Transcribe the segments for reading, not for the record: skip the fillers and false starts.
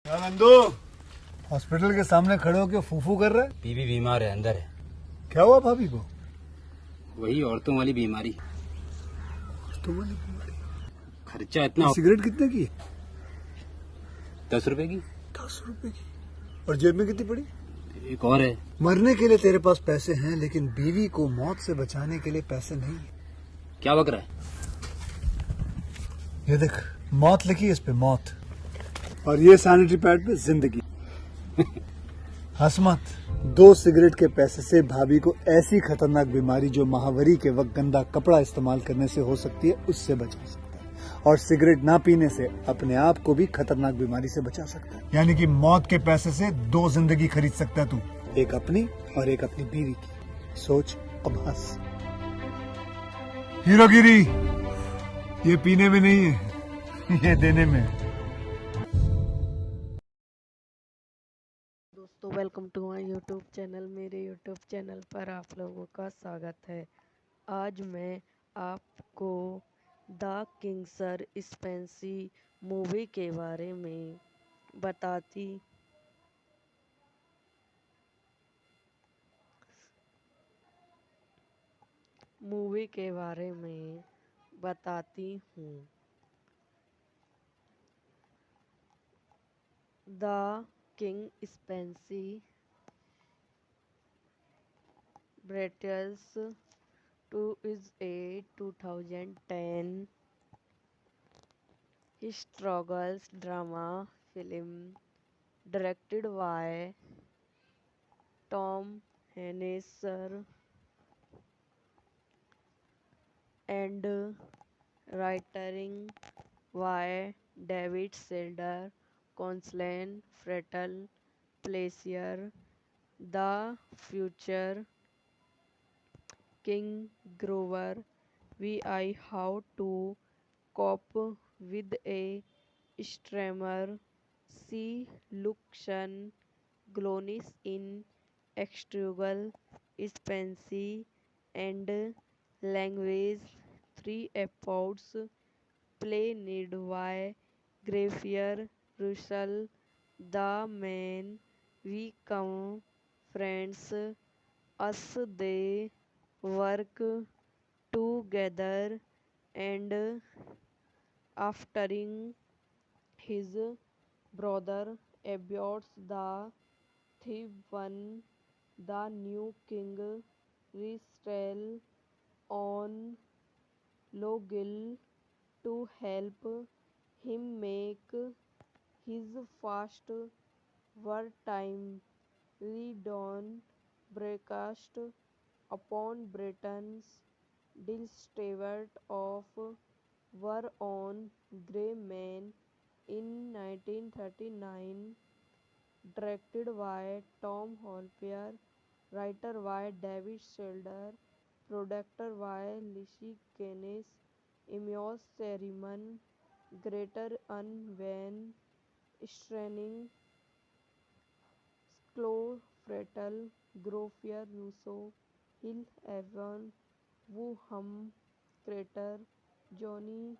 क्या नंदू, हॉस्पिटल के सामने खड़े होकर फूफू कर रहा है? बीवी बीमार है, अंदर है। क्या हुआ भाभी को? वही औरतों वाली बीमारी। तुम्हारी बीमारी? खर्चा इतना। सिगरेट कितने की? 10 रुपए की। 10 रुपए की। और जेब में कितनी पड़ी? एक और है। मरने के लिए तेरे पास पैसे हैं, लेकिन बीवी को मौत से बचाने के लिए पैसे नहीं है। क्या बक रहा है? ये देख, मौत लिखी है इस पे, मौत। और ये सैनिटरी पैड पे जिंदगी। हंस मत। 2 सिगरेट के पैसे से भाभी को ऐसी खतरनाक बीमारी जो महावरी के वक्त गंदा कपड़ा इस्तेमाल करने से हो सकती है, उससे बचा सकता है। और सिगरेट ना पीने से अपने आप को भी खतरनाक बीमारी से बचा सकता है। यानी कि मौत के पैसे से 2 जिंदगी खरीद सकता है तू, एक अपनी और एक अपनी बीवी की। सोच, अब हंस। हीरोगिरी ये पीने में नहीं है, ये देने में है। दोस्तों, welcome to my YouTube channel. मेरे यूट्यूब चैनल पर आप लोगों का स्वागत है। आज मैं आपको द किंग सर स्पेंसी मूवी के बारे में बताती हूँ। The king speech British 2 is a 2010 historical drama film directed by Tom Hennessy and writing by David Selder, Constance Frettel, Placier, The Future King Grover, Vi How to Cope with a Streamer, See Lucian Glonis in Extrigal Spency and Language 3 episodes played by Graffier Russell. The man we come friends us they work together and after his brother aborts the thief one, the new king restel on Logil to help him make his first wartime redawn broadcast upon Britain's distribute of war on grey men in 1939, directed by Tom Hopper, writer by David Selder, producer by Lizzie Keynes, Emios Seriman, Greater Unvan, Straining, Sklo Frettel, Groffier Russo, Hill Evan, Wu Hum, Crater, Johnny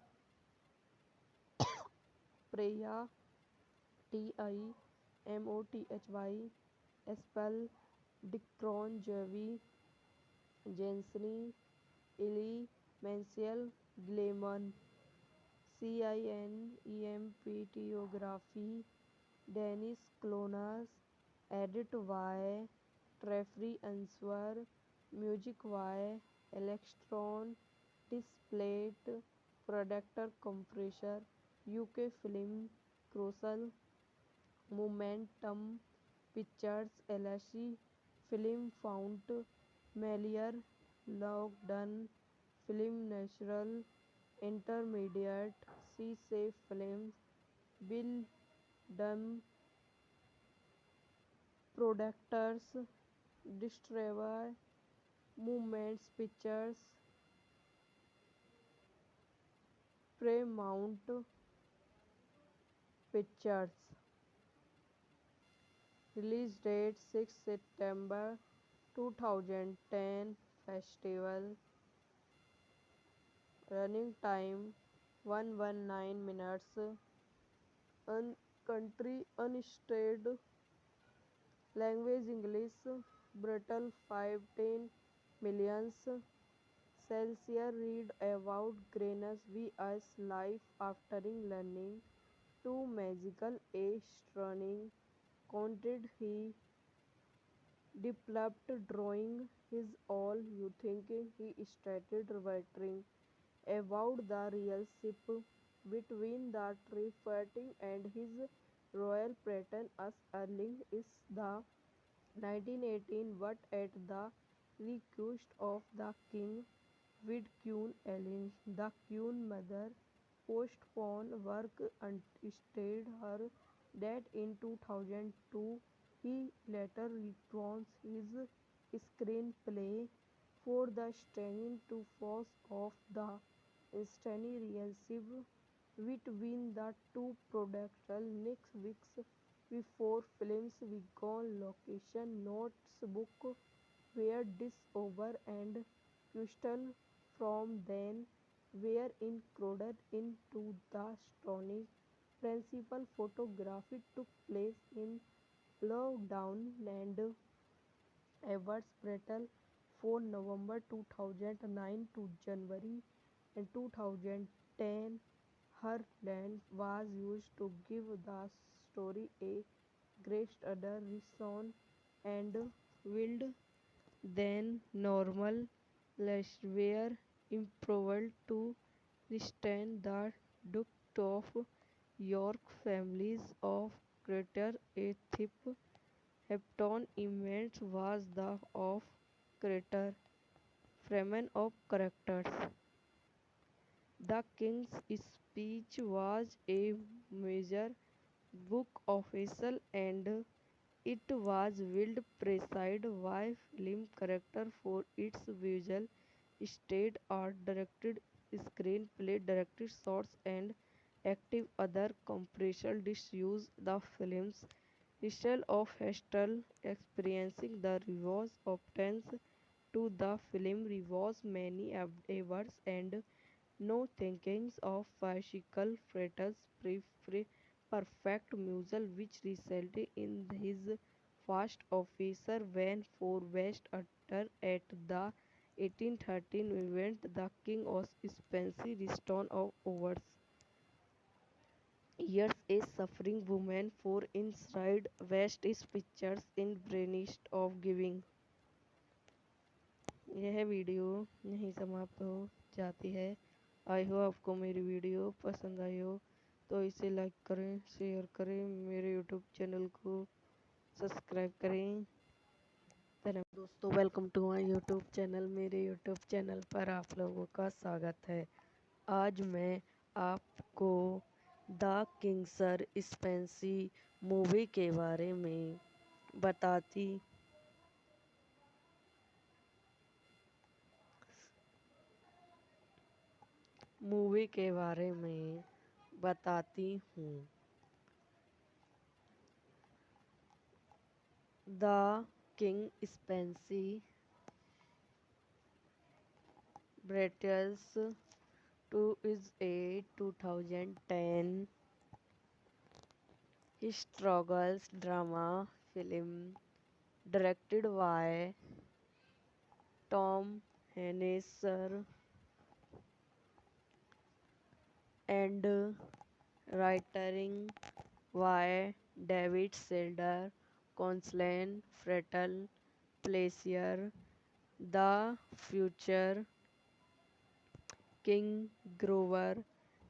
Preya, Timothy, Espel, Dicron Jevi, Jenseny, Eli, Mansell, Gleeman, Cinematography, Dennis Clonas, edit by Treffry Answer, music by Electron, displayed producer compressor, UK Film, Crucial, Momentum Pictures LLC, Film Fount, Melier, Lockdown, Film Natural, Intermediate, C-Safe Films, Bill Dunn, Producers, Distributor, Movements Pictures, Paramount Pictures. Release date 6 September 2010. Festival. Running time 119 minutes. country unstudied language English, brutal 510 millions. Celsius read about Greenus V.S. life after learning two magical astronomy. Content he developed drawing his all you thinking he started writing about the relationship between the Trifarting and his royal patron as early is the 1918 but at the request of the king with Queen Ellen. The Queen mother postponed work until her death in 2002. He later returns his screenplay for the stunning to force of the stunning relationship between the two producers. Next weeks before films began, location notes book were discovered and crystal from then were included into the story. Principal photography took place in Lockdown and Everts Brettle from November 2009 to January 2010. Her lens was used to give the story a greater reason and wild than normal. Less were improved to restrain the Duke of York families of Greater a thief. Hepton image was the of Greater Freeman of characters. The King's Speech was a major book official and it was well presided by film character for its visual state art, directed screenplay, directed shots, and active other commercial disuse. The film's style of Hestel experiencing the rewards obtains to the film rewards many awards and no thinkings of bicycle fretters perfect muzzle which resulted in his first officer when for best actor at the 1813 event the King of Spencer Stone of Awards. Years a suffering woman for inside West is pictures in brainist of giving. यह video यहीं समाप्त हो जाती है। आई हो आपको मेरी video पसंद आई हो तो इसे लाइक करें, शेयर करें, मेरे यूट्यूब चैनल को सब्सक्राइब करें। धन्यवाद दोस्तों, welcome to my YouTube channel. मेरे यूट्यूब चैनल पर आप लोगों का स्वागत है। आज मैं आपको द किंग्सर स्पेंसी मूवी के बारे में बताती हूँ। The king speech British 2 is a 2010 historical drama film directed by Tom Hennessy and writing by David Selder, Constance Frettel, Placier, The Future King Grover,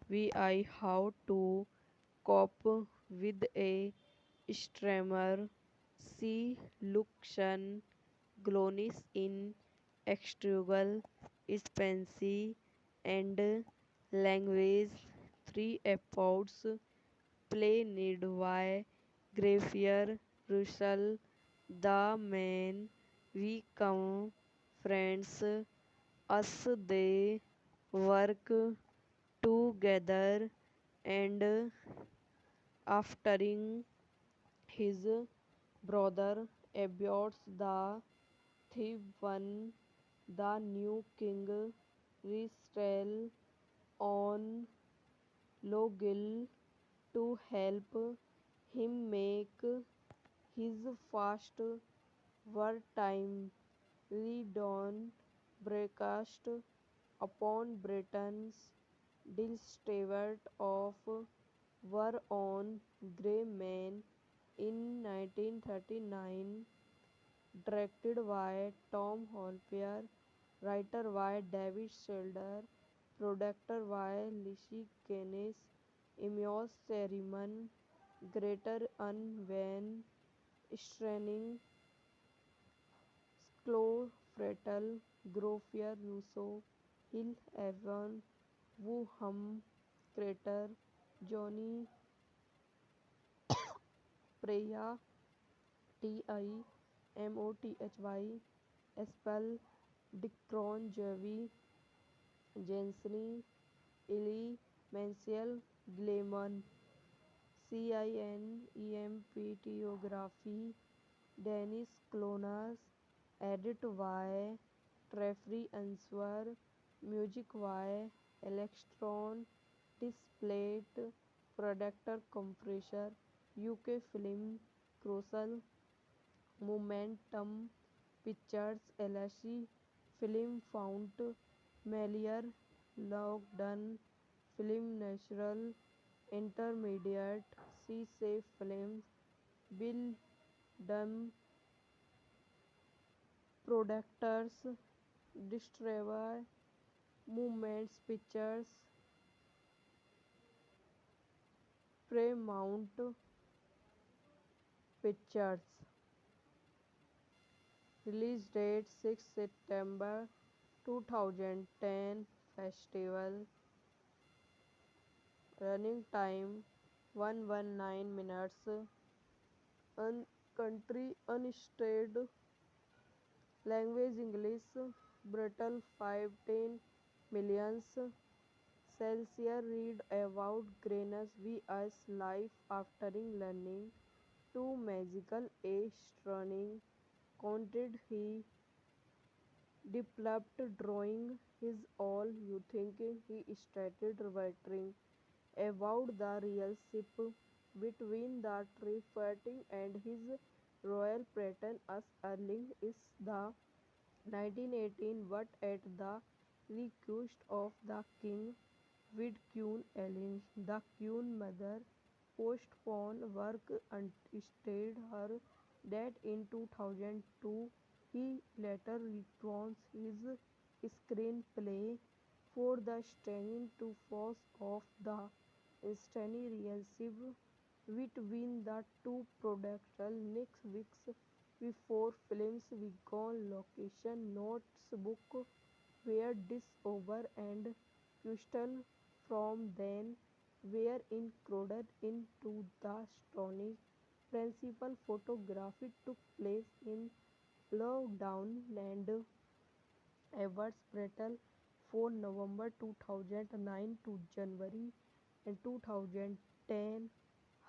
V.I. How to Cope with a Strammer, C. Lucian Glonis in Extrigual Spency and Language 3 episodes played by Graffier Russell. The man we come friends us they work together and after his brother aborts the thief one the new king resettle on Logill to help him make his first wartime redawn broadcast upon Britain's distribute of War on Grey Men in 1939, directed by Tom Hopper, writer by David Selder, producer by Lizzie Keynes, Amos Seriman, Greater Unwin, Straining, Chloe Frettel, Grofier Russo, Hill Evan, Wu Hum, Crater, Johnny Preya, Timothy, Espel, Dicron Jevi, Jensny, Eli, Mansell, Gleeman, Cinematography, Dennis Clonas, edit by Treffry Answer, music by Electron, displayed producer compressor, UK Film, Crucial, Momentum Pictures LLC, Film Fount, Melior, Lockdown, Film Natural, Intermediate, C-Safe Films, Bill Dunn, Producers, Distributor, Movements Pictures, Paramount Pictures. Release date 6 September 2010. Festival. Running time 119 minutes. Country unstated. Language English. Brutal 510 millions. Celsius read about Greenus V.S. life after learning to magical astronomy. Content he developed drawing his all you thinking he started writing about the relationship between the Trifarting and his royal patron as early is the 1918 but at the request of the king with Queen Ellen. The Queen mother postponed work until her death in 2002. He later returns his screenplay for the stunning to force of the stunning relationship between the two producers. Next weeks before films began, location notes book were discovered and crystal from then were included into the stunning. Principal photography took place in Lockdown and Everts Brettle for November 2009 to January 2010.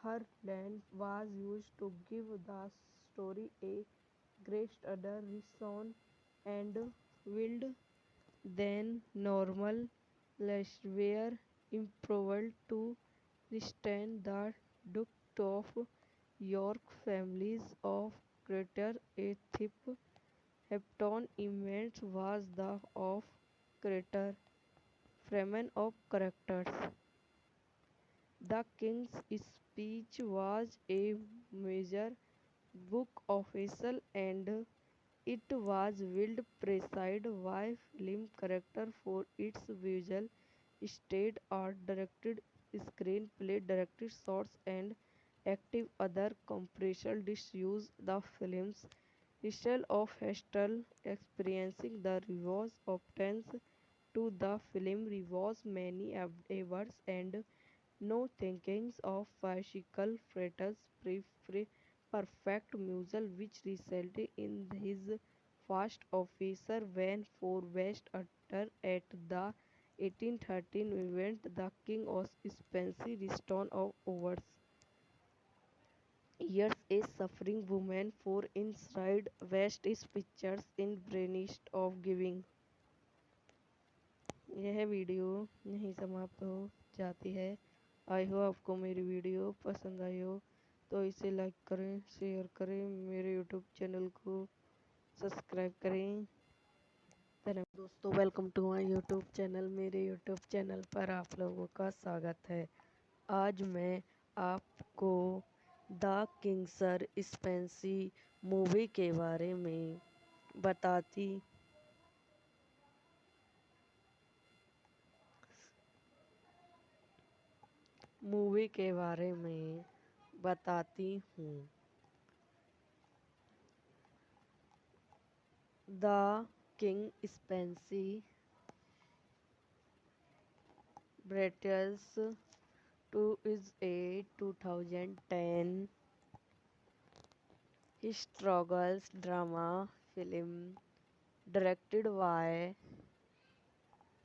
Her lens was used to give the story a greater reason and wild than normal. Less were improved to restrain the Duke of York families of Greater a thief. Hepton image was the of Greater Freeman of characters. The King's Speech was a major book official and it was well presided by film character for its visual state art, directed screenplay, directed shots and active other commercial disuse. The film's style of hostile experiencing the reviews obtains to the film reviews many awards and no thinkings of bicycle fretters perfect muzzle which resulted in his first officer win for best actor at the 1813 event the King of Spencer Stone of Awards. Years a suffering woman for inside West is pictures in Brainist of Giving. यह video यहीं समाप्त हो जाती है। आई हो आपको मेरी video पसंद आई हो तो इसे लाइक करें, शेयर करें, मेरे यूट्यूब चैनल को सब्सक्राइब करें। धन्यवाद दोस्तों, welcome to my YouTube channel. मेरे यूट्यूब चैनल पर आप लोगों का स्वागत है। आज मैं आपको द किंग सर स्पेंसी मूवी के बारे में बताती बताती हूँ। The king speech British 2 is a 2010 historical drama film directed by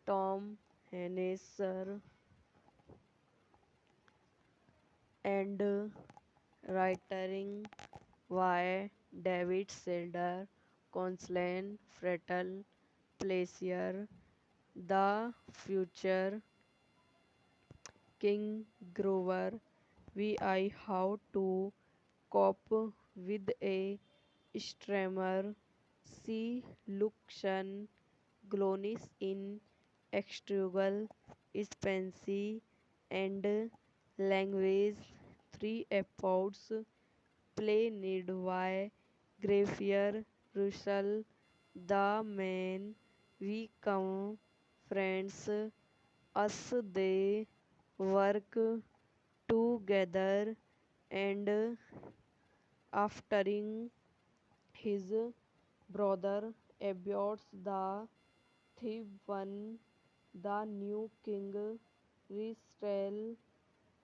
Tom Hennessy and writing by David Selder, Constance Frettel, Placier, The Future King Grover, Vi How to Cope with a Strammer, See Lucian Glonis in Extrigal Spency and Language 3 episodes played by Graffier Russell. The man we come friends us they work together and after his brother aborts the thief one, the new king rests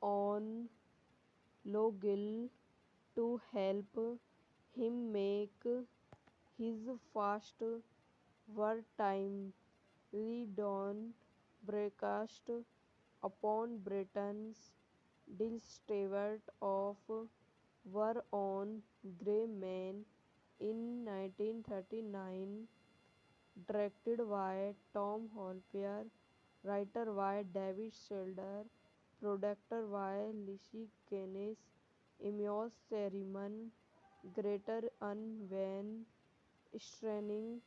on Logil to help him make his first wartime redawn broadcast upon Britain's distribute of war on grey men in 1939, directed by Tom Hopper, writer by David Selder, producer by Lizzie Keynes, Emios Seriman, Greater Unvan, Straining,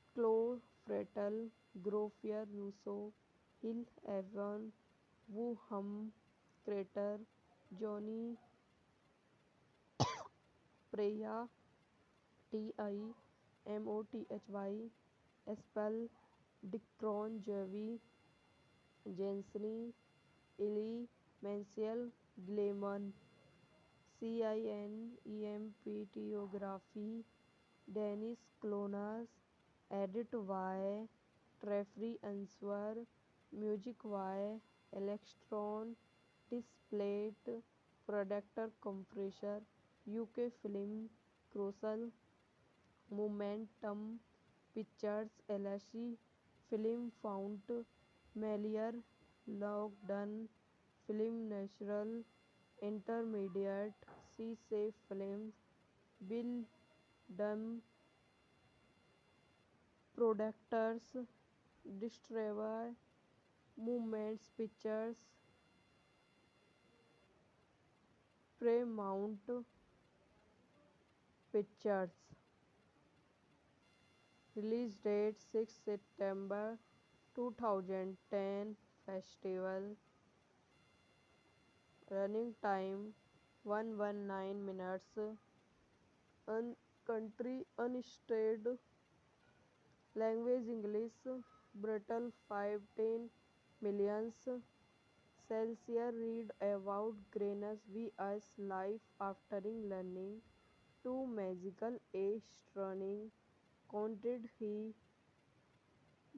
Sklo Frettel, Groffier Russo, Hill Evan, Wu Hum, Crater, Johnny Preya, Timothy, Espel, Dicron Jevi, Jensny, Eli, Mansell, Gleeman, Cinematography, Dennis Clonas, edit by Treffry Answer, music by Electron, Displate, Producer Compressor, UK Film, Crucial, Momentum Pictures LLC, Film Fount, Melier, Lockdown, Film Natural, Intermediate, C-Safe Films, Bill Dunn, Producers, Distributor, Movements Pictures, Paramount Pictures. Release date 6 September 2010. Festival. Running time 119 minutes. Country unstated. Language English. Brutal 510 millions. Celsius read about Greenus V.S. life after learning to magical astronomy. Content he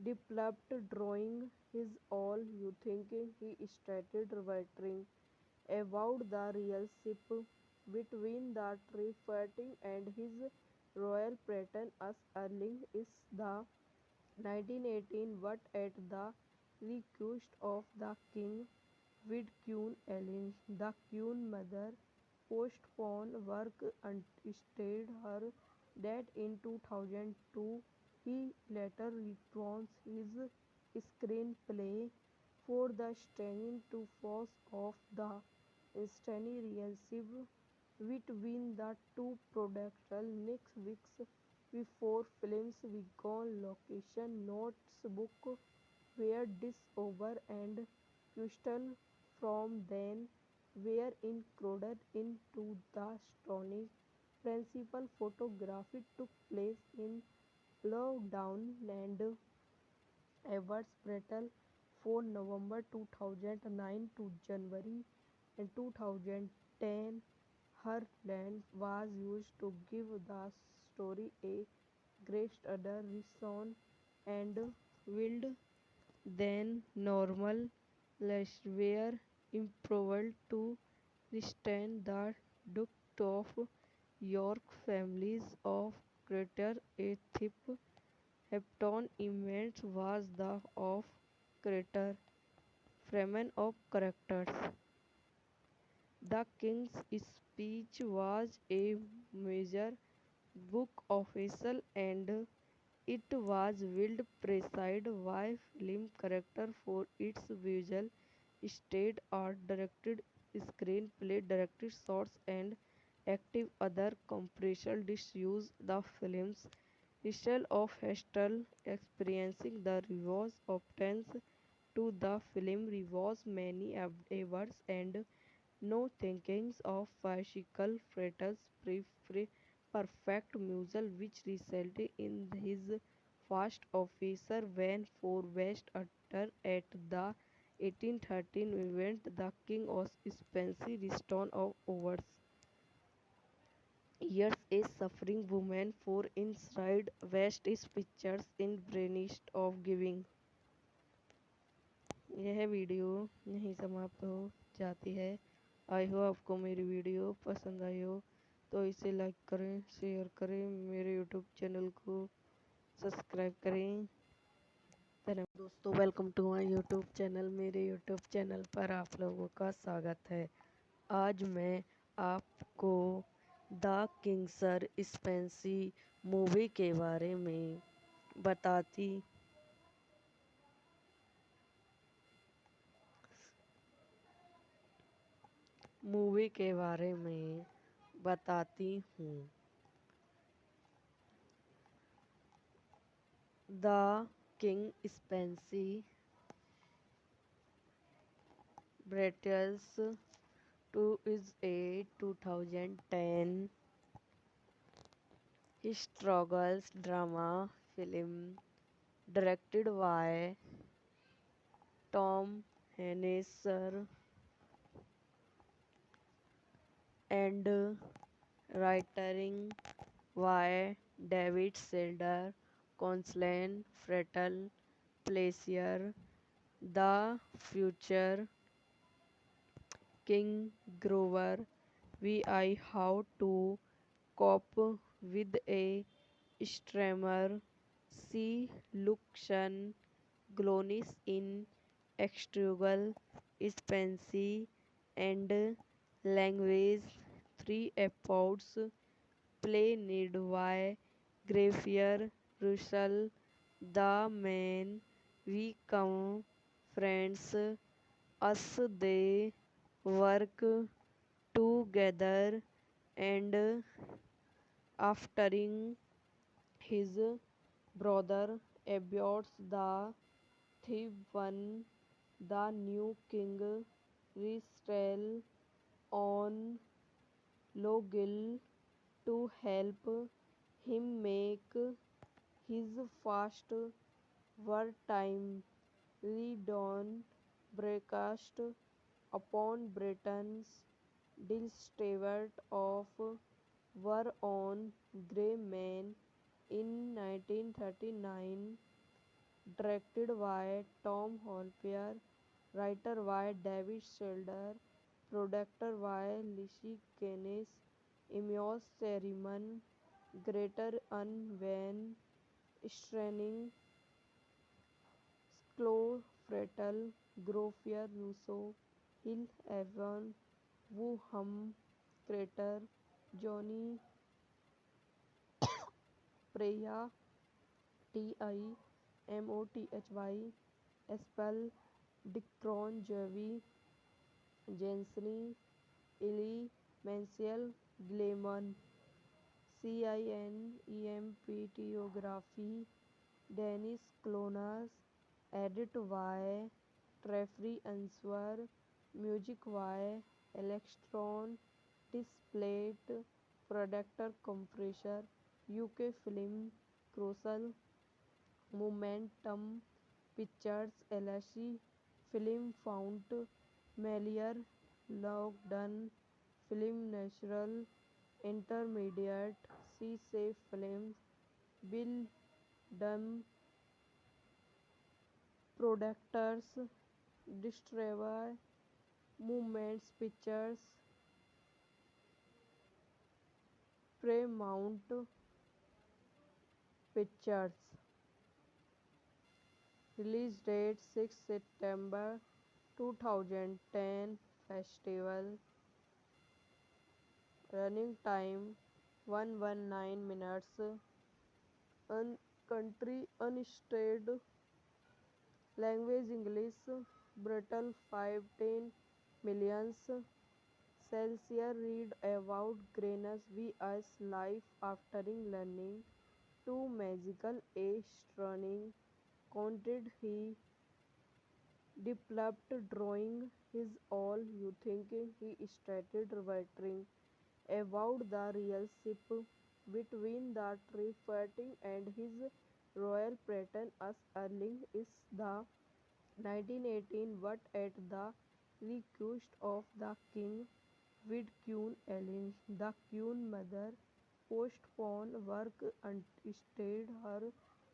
developed drawing his all you thinking he started writing about the relationship between the tree and his royal pattern as early is the 1918 but at the request of the king with Queen Ellen. The Queen mother postponed work until her death in 2002. He later returns his screenplay for the staging to force of the instantly relationship between the two productions. Next weeks before films we go location notebook were discovered and questions from then were included into the story. Principal photography took place in Lockdown and Everts Brettel for November 2009 to January 2010. Her lens was used to give the story a greater reason and wild than normal. Less were improved to restrain the duct of York families of Greater a thief. Hepton image was the of Greater Freeman of characters. The King's Speech was a major book official and it was well presided by film character for its visual state art, directed screenplay, directed shots and active other commercial disuse. The film's style of hostile experiencing the reviews obtains to the film reviews many awards and no thinkings of bicycle fretters perfect mutual which resulted in his first officer win for best actor at the 1813 event the King of Spencer Stone of Awards. Years a suffering woman for inside West is pictures in Brainist of Giving. यह video यहीं समाप्त हो जाती है। आई हो आपको मेरी video पसंद आई हो तो इसे लाइक करें, शेयर करें, मेरे यूट्यूब चैनल को सब्सक्राइब करें। धन्यवाद दोस्तों, welcome to my YouTube channel. मेरे यूट्यूब चैनल पर आप लोगों का स्वागत है। आज मैं आपको द किंग सर स्पेंसी मूवी के बारे में बताती हूँ। The king speech British 2 is a 2010 historical drama film directed by Tom Hennessy and writing by David Selder, Constance Frettel, Placier, The Future King Grover, Vi How to Cope with a Strammer, See Lucian Glonis in Extrigual Spency and Language 3 episodes play need by Graffier Russell. The man we come friends us they work together and after his brother aborts the thief one the new king resettle on Logil to help him make his first wartime redawn broadcast upon Britain's distribute of war on grey men in 1939, directed by Tom Hopper, writer by David Selder, producer by Lizzie Keynes, Emios Seriman, Greater Unwin, Straining, Chloe Frettel, Groffier Russo, Hill Evan, Wu Hum, Crater, Johnny Preya, Timothy, Spell, Dickron Javi, Jenseny, Ellie Mansell Gleeman, cinematography Dennis Clonas, edit by Treffry Answer, music by Electron Displate, producer compressor UK Film Crucial Momentum Pictures LLC, Film Fount, Melior Lockdown, Film Natural Intermediate, C-Safe Films, Bill Dunn Producers, Distributor, Movements Pictures, Paramount Pictures. Release date 6 September 2010. Festival. Running time 119 minutes. Country unstated. Language English. Brutal 510 millions. Celsius read about Greenus V.S. life after learning to magical astronomy. Content he developed drawing his all you thinking he started writing about the relationship between the Trifarting and his royal patron as early is the 1918 but at the request of the king with Queen Ellen. The Queen mother postponed work until her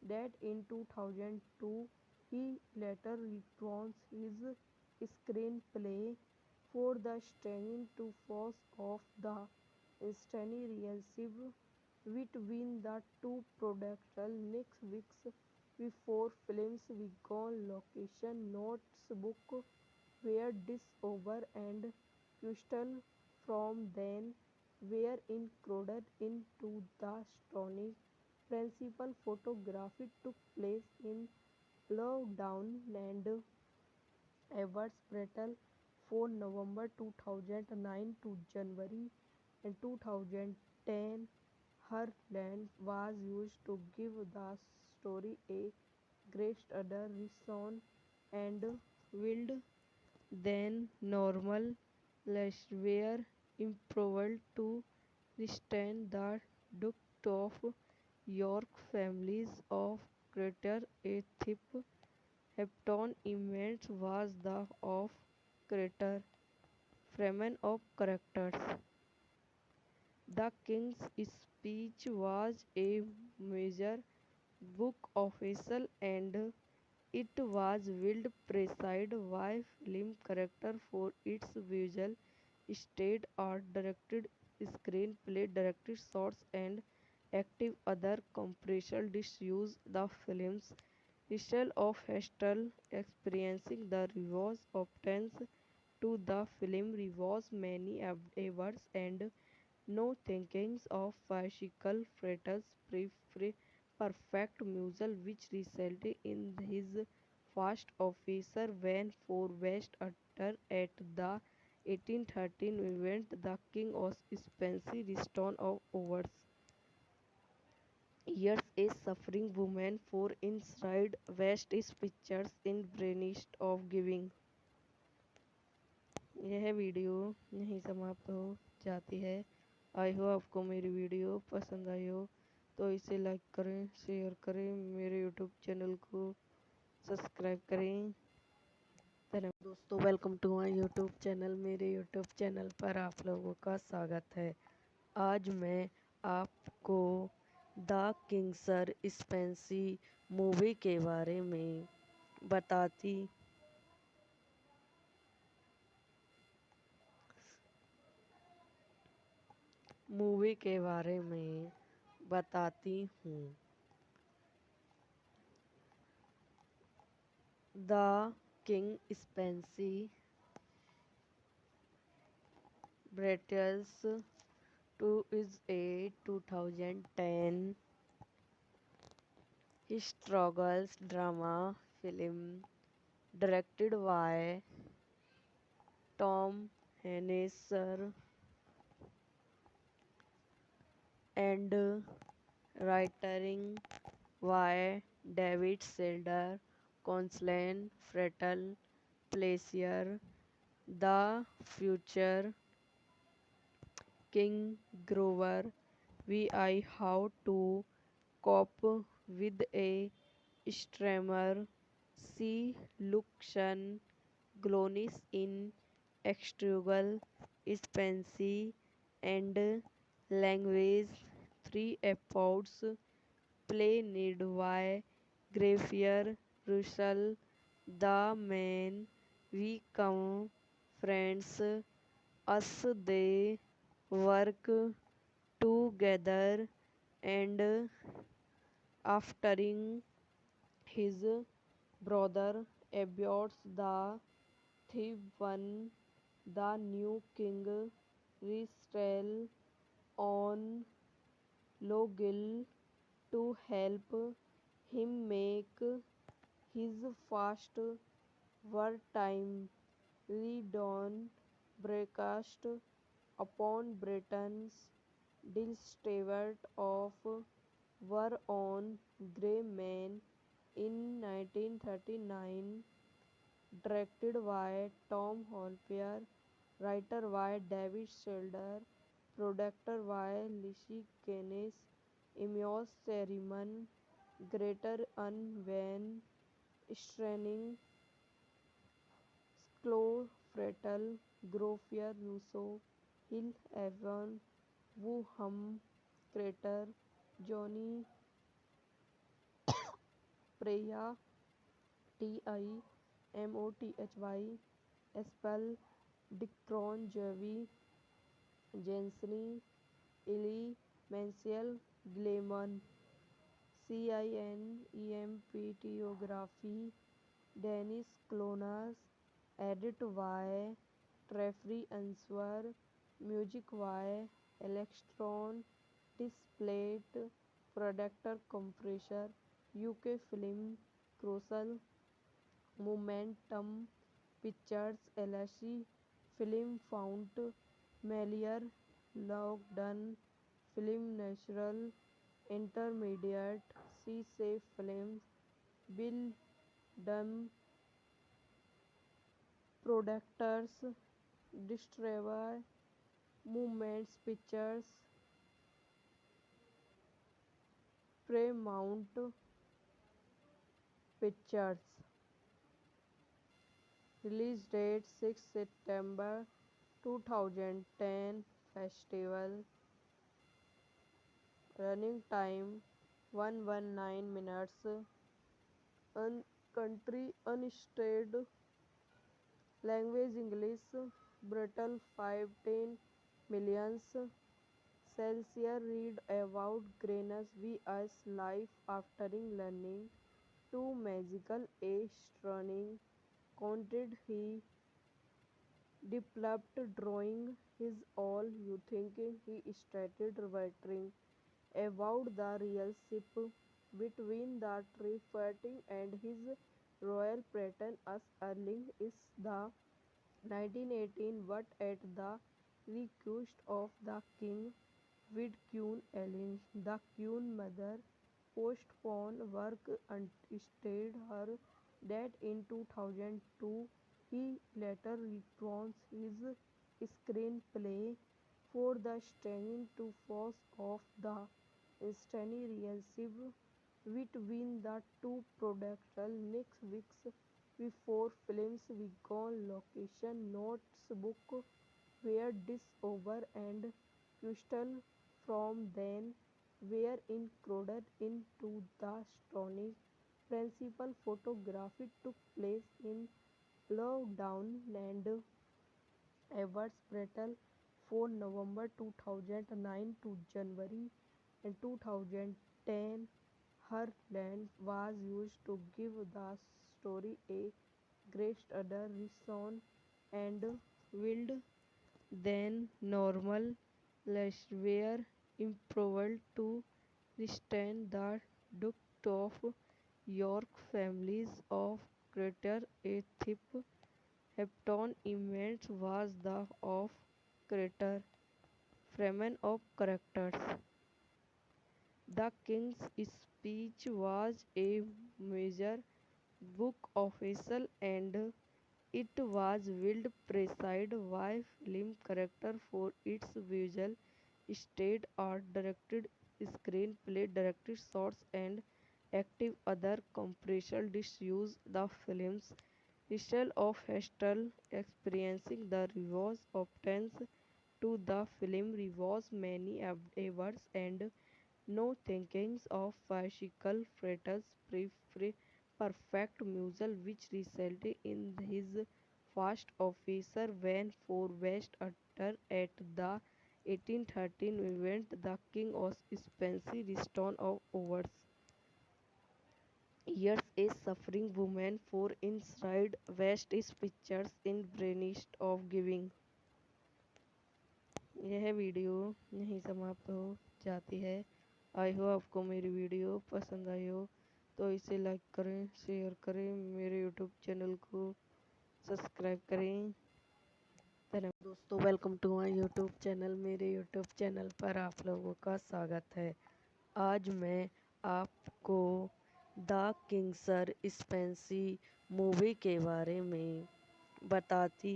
death in 2002. He later returns his screenplay for the staying to force of the instantly relationship between the two producers next weeks before films began. Location notes book were discovered and questions from then were included into the story. Principal photography took place in Lockdown and Everts Brettle from November 2009 to January 2010. Her lens was used to give the story a greater reason and wild than normal. Less were improved to restrain the Duke of York families of Greater a thief. Hepton image was the of Greater Freeman of characters. The King's Speech was a major book official and it was well presided by film character for its visual state art, directed screenplay, directed shots and active other commercial disuse. The film's style of hostile experiencing the reviews obtains to the film reviews many awards and no thinkings of bicycle fretters perfect muzzle which resulted in his first officer win for best actor at the 1813 event the King of Spencer Stone of Awards. Years a suffering woman for inside West is pictures in Brainist of Giving. यह video यहीं समाप्त हो जाती है। आई हो आपको मेरी video पसंद आई हो तो इसे लाइक करें, शेयर करें, मेरे यूट्यूब चैनल को सब्सक्राइब करें। धन्यवाद दोस्तों, welcome to my YouTube channel. मेरे यूट्यूब चैनल पर आप लोगों का स्वागत है। आज मैं आपको द किंग सर स्पेंसी मूवी के बारे में बताती हूँ। The king speech British 2 is a 2010 historical drama film directed by Tom Hennessy and writing by David Selder, Constance Frettel, Placier, The Future King Grover, VI How to Cope with a Streamer, C. Lucian Glonis in Extrigual Spency and Language, 3 episodes, play need by Graffier Russell, the man we come friends us they work together and aftering his brother aborts the thief one, the new king restel on Logil to help him make his first wartime redawn broadcast upon Britain's distribute of war on grey men in 1939, directed by Tom Hopper, writer by David Selder, producer by Lizzie Keynes, Emios Seriman, Greater Unvan, Straining, Sklo Frettel, Groffier Russo, Hill Avon, Wu Hum, Crater, Johnny Preya, Timothy, Espel, Dicron Javi, Jenseny, Eli, Mansell, Gleeman, Cinematography, Dennis Clonas, edit by Treffry Answer, music by Electron, Displate, Producer Compressor, UK Film, Crucial, Momentum Pictures LLC, Film Fount, Melior, Lockdown, Film Natural, Intermediate, C Safe Films, Bill Dunn, Producers, Distributor, Movements Pictures, Paramount Pictures. Release date 6 September 2010. Festival. Running time 119 minutes. Country unstated. Language English. Brutal 510 millions. Celsius read about Granus vs. life after learning to magical astronomy. Content he developed drawing his all you thinking he started writing about the relationship between the tree and his royal pattern as early is the 1918 but at the request of the king with Queen Ellen. The Queen mother postponed work until her death in 2002. He later returns his screenplay for the staying to force of the instantly relationship between the two producers next weeks before films began. Location notes book were discovered and crystal from then were included into the story. Principal photography took place in Lockdown and Everts Brettel for November 2009 to January 2010. Her lens was used to give the story a greater reason and wild than normal. Less were improved to restrain the Duke of York families of greater a thief Hepton events was the of creator Freeman of characters. The King's Speech was a major book official and it was willed preside by film character for its visual state art, directed screenplay, directed shots, and active other commercial disuse. The film's style of Hestel experiencing the reverse obtains to the film rewards many awards and no thinkings of bicycle fretters perfect mutual which resulted in his first officer when for best actor at the 1813 event the King of Spencer Stone of Awards. Years a suffering woman for inside West is pictures in brainist of giving. यह video यहीं समाप्त हो जाती है। आई हो आपको मेरी video पसंद आई हो तो इसे लाइक करें, शेयर करें, मेरे यूट्यूब चैनल को सब्सक्राइब करें। धन्यवाद दोस्तों, welcome to my YouTube channel. मेरे यूट्यूब चैनल पर आप लोगों का स्वागत है। आज मैं आपको द किंग सर स्पेंसी मूवी के बारे में बताती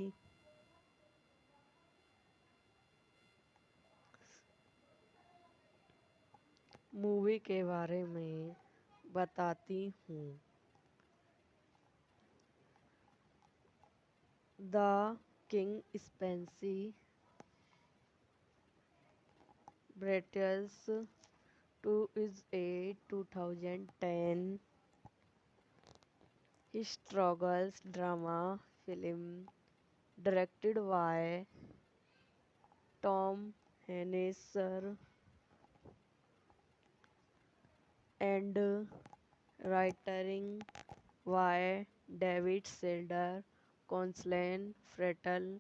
मूवी के बारे में बताती हूँ। The king speech British two is a 2010 historical drama film directed by Tom Hennessy and writing by David Selder, Constance Frettel,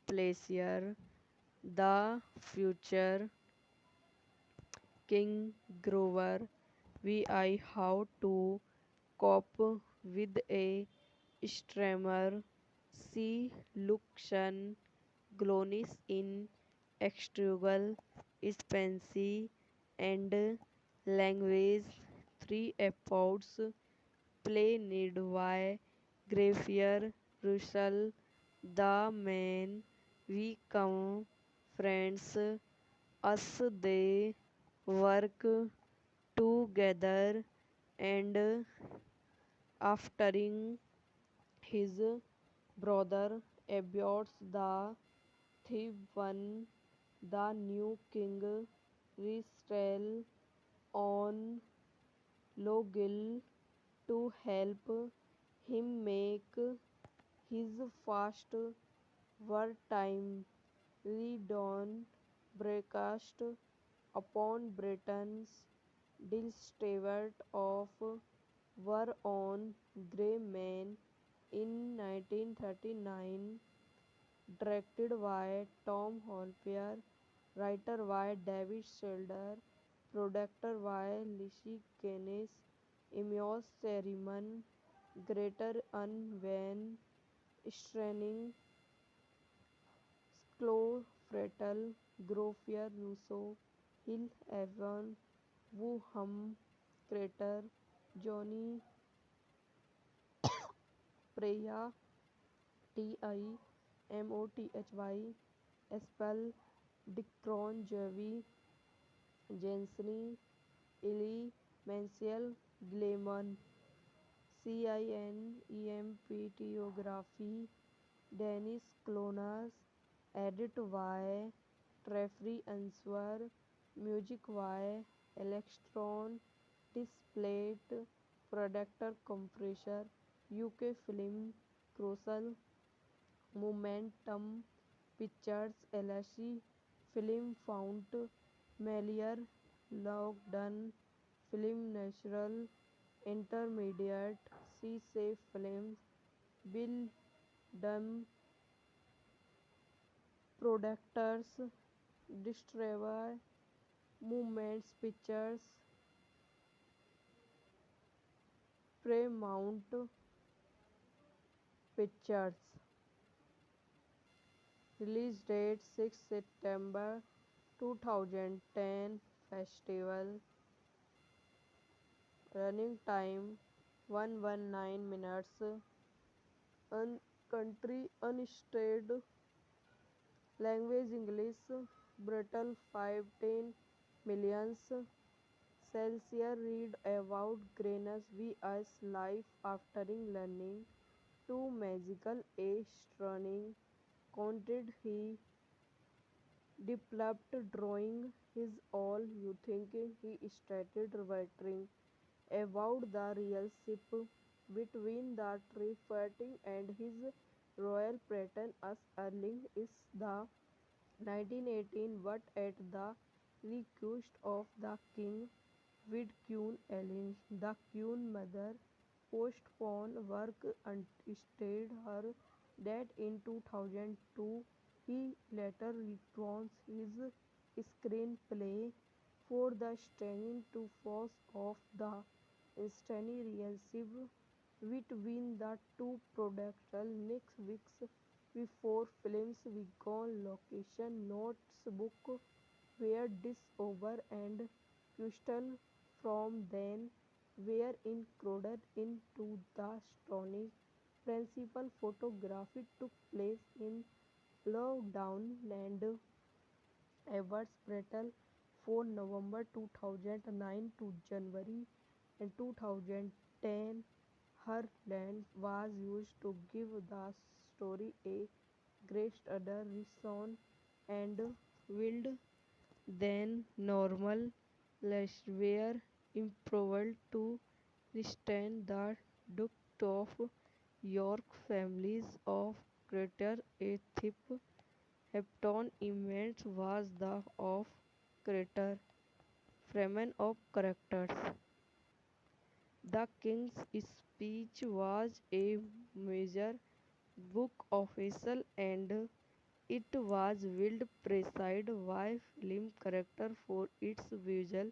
Placier, The Future King Grover, V.I. How to Cope with a Strammer, C. Lucian Glonis in Extrigual, Spency and Language, 3 episodes, play need by Graffier Russell, the man we come friends, us they work together and aftering his brother aborts the thief one, the new king restel on Logil to help him make his first wartime redawn broadcast upon Britain's distribute of war on grey men in 1939, directed by Tom Hopper, writer by David Selder, producer by Lizzie Keynes, Emios Ceremon, Greater Unwen, Straining, Sklo Frettel, Groffier Russo, Hill Evan, Wu Hum, Crater, Johnny Preya, Timothy, Espel, Dicron Jevi, Jenseny, Eli Mansell, Gleeman, Cinematography, Dennis Clonas, edit by Treffry Answer, music by Electron, displayed producer compressor, UK Film, Crucial, Momentum Pictures LLC, Film Fount, Melior, Lockdown, Film Natural, Intermediate, C Safe Films, Bill Dunn, Producers, Distributor, Movements Pictures, Paramount Pictures. Release date 6 September 2010. Festival. Running time 119 minutes. Country unstated. Language English. Brutal 510 millions. Celsius read about Granus vs. life after learning two magical astronomy. Content he developed drawing his all you thinking he started writing about the relationship between the Trifarting and his royal patron as early is the 1918 but at the request of the king with Queen Ellen. The Queen mother postponed work until her death in 2002. He later returns his screenplay for the staying to force of the instantly relationship between the two producers next weeks before films began. Location notes book were discovered and crystal from then were included into the story. Principal photography took place in Loudoun and Edwards Brettle from November 2009 to January 2010. Her lens was used to give the story a greater reason and wild than normal. Less were improved to restrain the Duke of York families of Greater a thief. Hepton image was the of Greater Freeman of characters. The King's Speech was a major book official and it was well presided by film character for its visual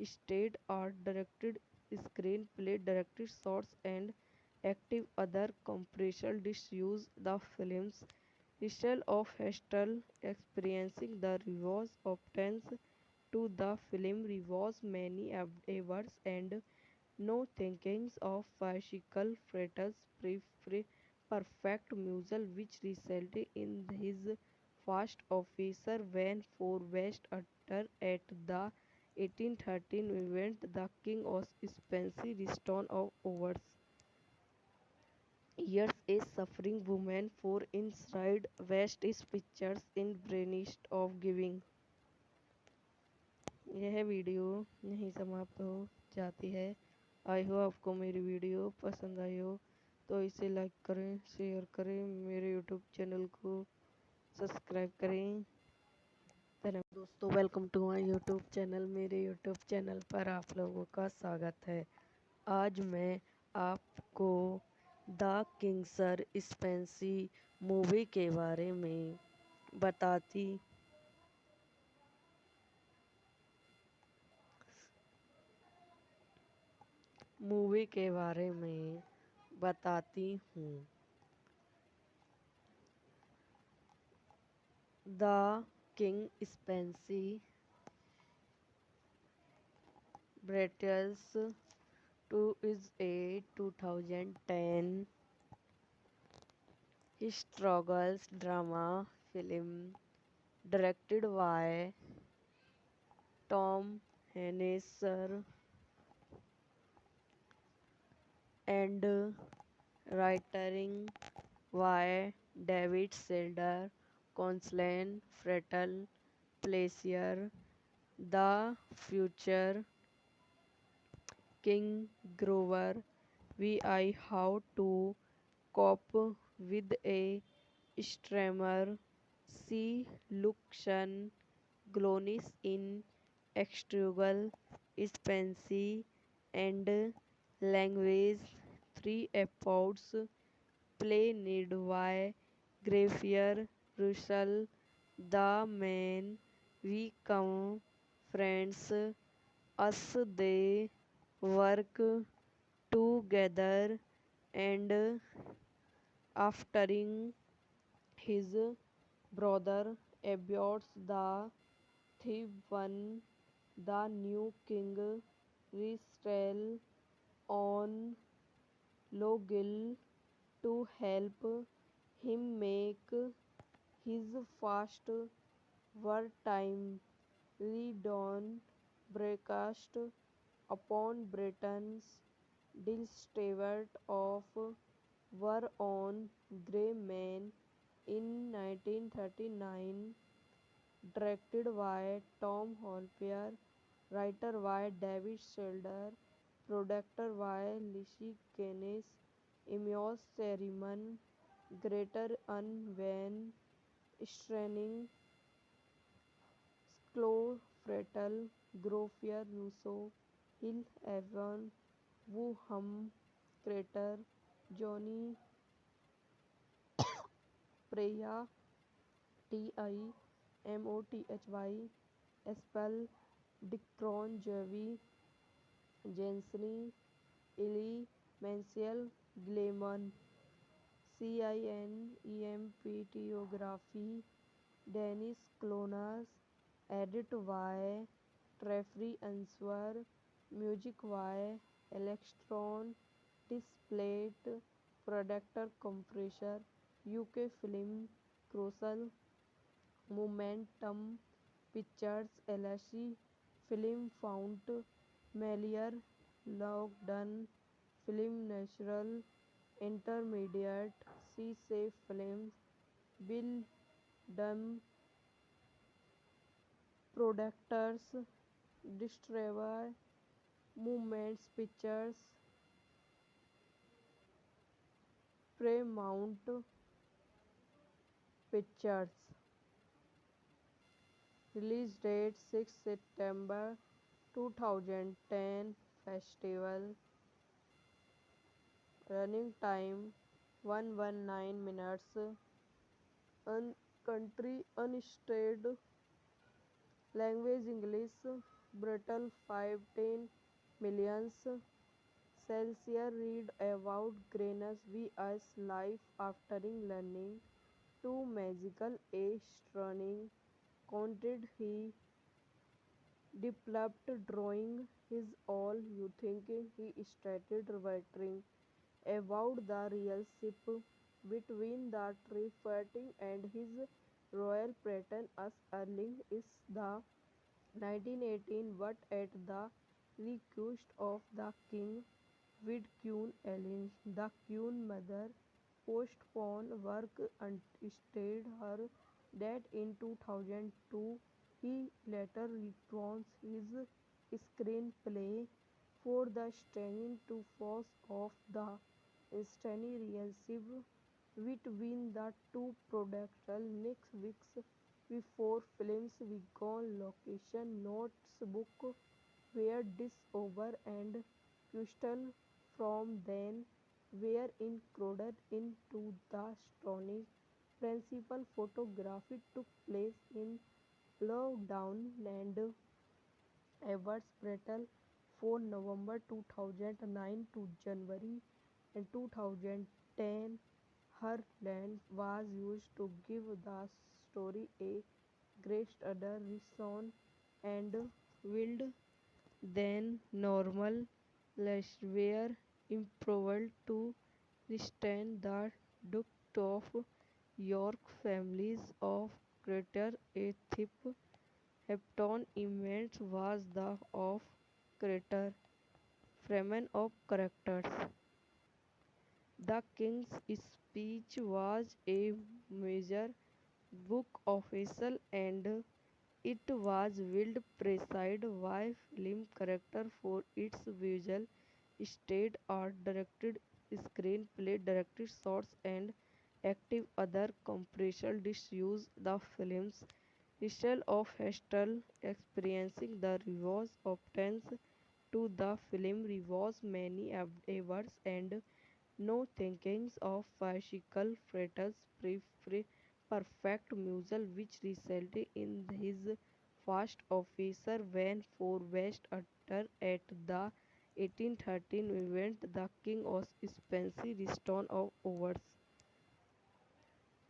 state art, directed screenplay, directed shots, and active other commercial disuse. The film's style of Hestel experiencing the rewards obtains to the film rewards many awards and no thinkings of bicycle fretters perfect muzzle which resulted in his first officer when for best actor at the 1813 event the King of Spencer Stone of Awards. Years a suffering woman for inside West is pictures in brainist of giving. यह video यहीं समाप्त हो जाती है। आई हो आपको मेरी video पसंद आई हो तो इसे लाइक करें, शेयर करें, मेरे यूट्यूब चैनल को सब्सक्राइब करें। धन्यवाद दोस्तों, welcome to my YouTube channel. मेरे यूट्यूब चैनल पर आप लोगों का स्वागत है। आज मैं आपको द किंग स्पेंसी मूवी के बारे में बताती बताती हूँ। The king speech British 2 is a 2010 historical drama film directed by Tom Hennessy and writing by David Selder, Constance Frettel, Placier, The Future King Grover, Vi How to Cope with a Strammer, See Lucian Glonis in Extrigual Spency and Language 3 episodes played by Graffier Russell. The man we come friends us they work together and after his brother Abbots the Thief the new king Ristel on Logil to help him make his first wartime redawn broadcast upon Britain's Stewart of War on Grey Men in 1939, directed by Tom Hopper, writer by David Sheldon, producer by Lizzie Keynes, Emios Seriman, Greater Unwin, Straining, Sklo Frettel, Grofier Russo, Hill Evan, Wu Hum, Crater, Johnny Preya, Timothy, Espel, Dicron Jevi, Jensny, Ili, Mansell, Gleeman, Cinematography, Dennis Clonas, edit by Treffry Answer, music by Electron, Displate, Producer Compressor, UK Film, Crucial, Momentum Pictures LLC, Film Fount, Melior, Lockdown, Film Natural, Intermediate, C-Safe Films, Bill Dunn, Producers, Distributor, Movements Pictures, Paramount Pictures. Release date 6 September 2010. Festival. Running time 119 minutes. Country unstated. Language English. Brutal 510 millions. Celsius read about Greenus V.S. life after learning to magical astronomy. Content he developed drawing his all you thinking he started writing about the relationship between the Trifarting and his royal patron as early is the 1918 but at the request of the king with Queen Ellen. The Queen mother postponed work until her death in 2002. He later returns his screenplay for the staging to force of the instantly relationship between the two producers next weeks before films began. Location notes book were discovered and questions from then were included into the story. Principal photography took place in Lockdown and Everts Brettle for November 2009 to January 2010. Her lens was used to give the story a greater reason and wild than normal. Less were improved to restrain the Duke of York families of Greater a thief. Hepton image was the of Greater Freeman of characters. The King's Speech was a major book official and it was well presided by film character for its visual state art, directed screenplay, directed shots and active other commercial disuse the film's style of Hestel experiencing the rewards obtains to the film rewards many awards and no thinkings of bicycle fretters perfect muzzle which resulted in his first officer win for best actor at the 1813 event the King of Spencer Stone of Awards.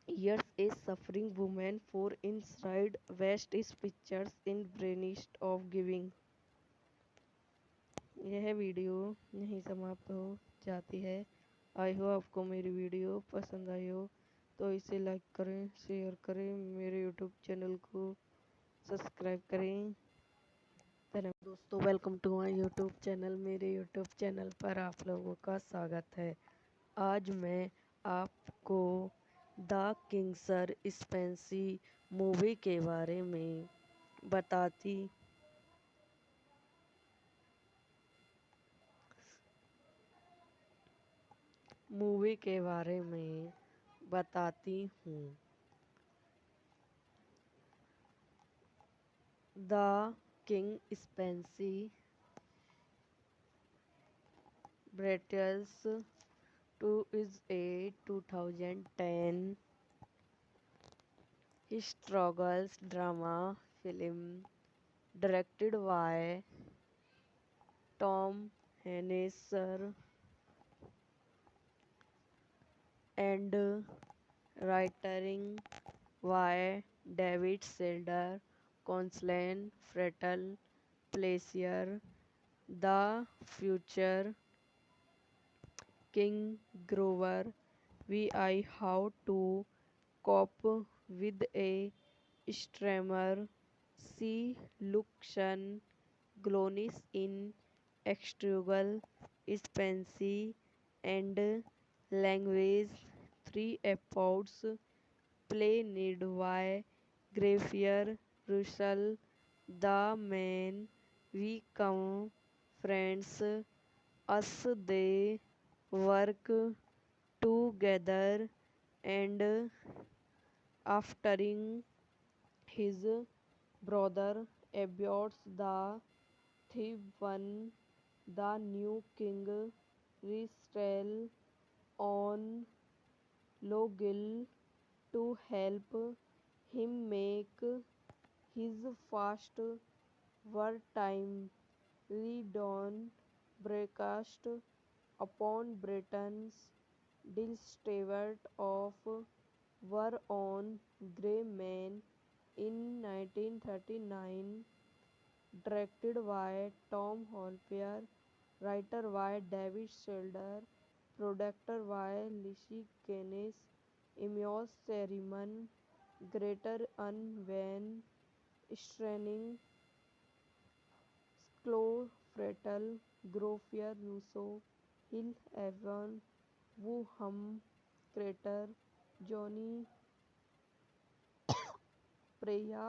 Years A suffering woman for inside West is pictures in brainstorm of giving। यह video यहीं समाप्त हो जाती है। आई हो आपको मेरी video पसंद आई हो तो इसे लाइक करें, शेयर करें, मेरे यूट्यूब चैनल को सब्सक्राइब करें। धन्यवाद दोस्तों, welcome to my YouTube channel. मेरे यूट्यूब चैनल पर आप लोगों का स्वागत है। आज मैं आपको द किंग सर स्पेंसी मूवी के बारे में बताती बताती हूँ। The king speech British 2 is a 2010 historical drama film directed by Tom Hennessy and writing by David Selder, Constance Frettel, Placier, The Future King Grover, Vi How to Cope with a Strammer, See Lucian Glonis in Extrigual Spency and Language 3 episodes played by Graffier Russell. The man we come friends us they work together and after his brother aborts the thief one, the new king rests on Logil to help him make his first wartime redawn broadcast upon Britain's distribute of war on Grey Men in 1939, directed by Tom Hopper, writer by David Selder, producer by Lizzie Keynes, Emios Seriman, Greater Unvan, Straining, Chloe Frettel, Groffier Russo, Hill Evan, Wu Hum, Crater, Johnny Preya,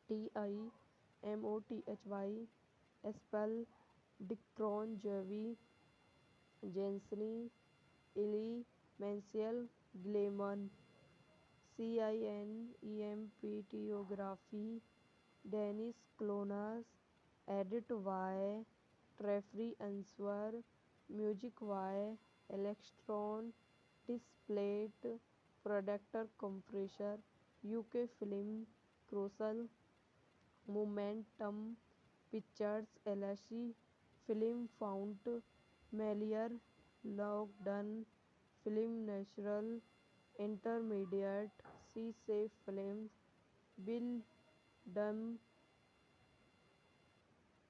Timothy, Espel, Dickron Jevi, Jensny, Illy, Mansell, Gleeman, Cinematography, Dennis Clonas, edit by Treffry Answer, music by Electron, Displate, Producer Compressor, UK Film, Crucial, Momentum Pictures LLC, Film Fount, Melior, Lockdown, Film Natural, Intermediate, C-Safe Films, Bill Dunn,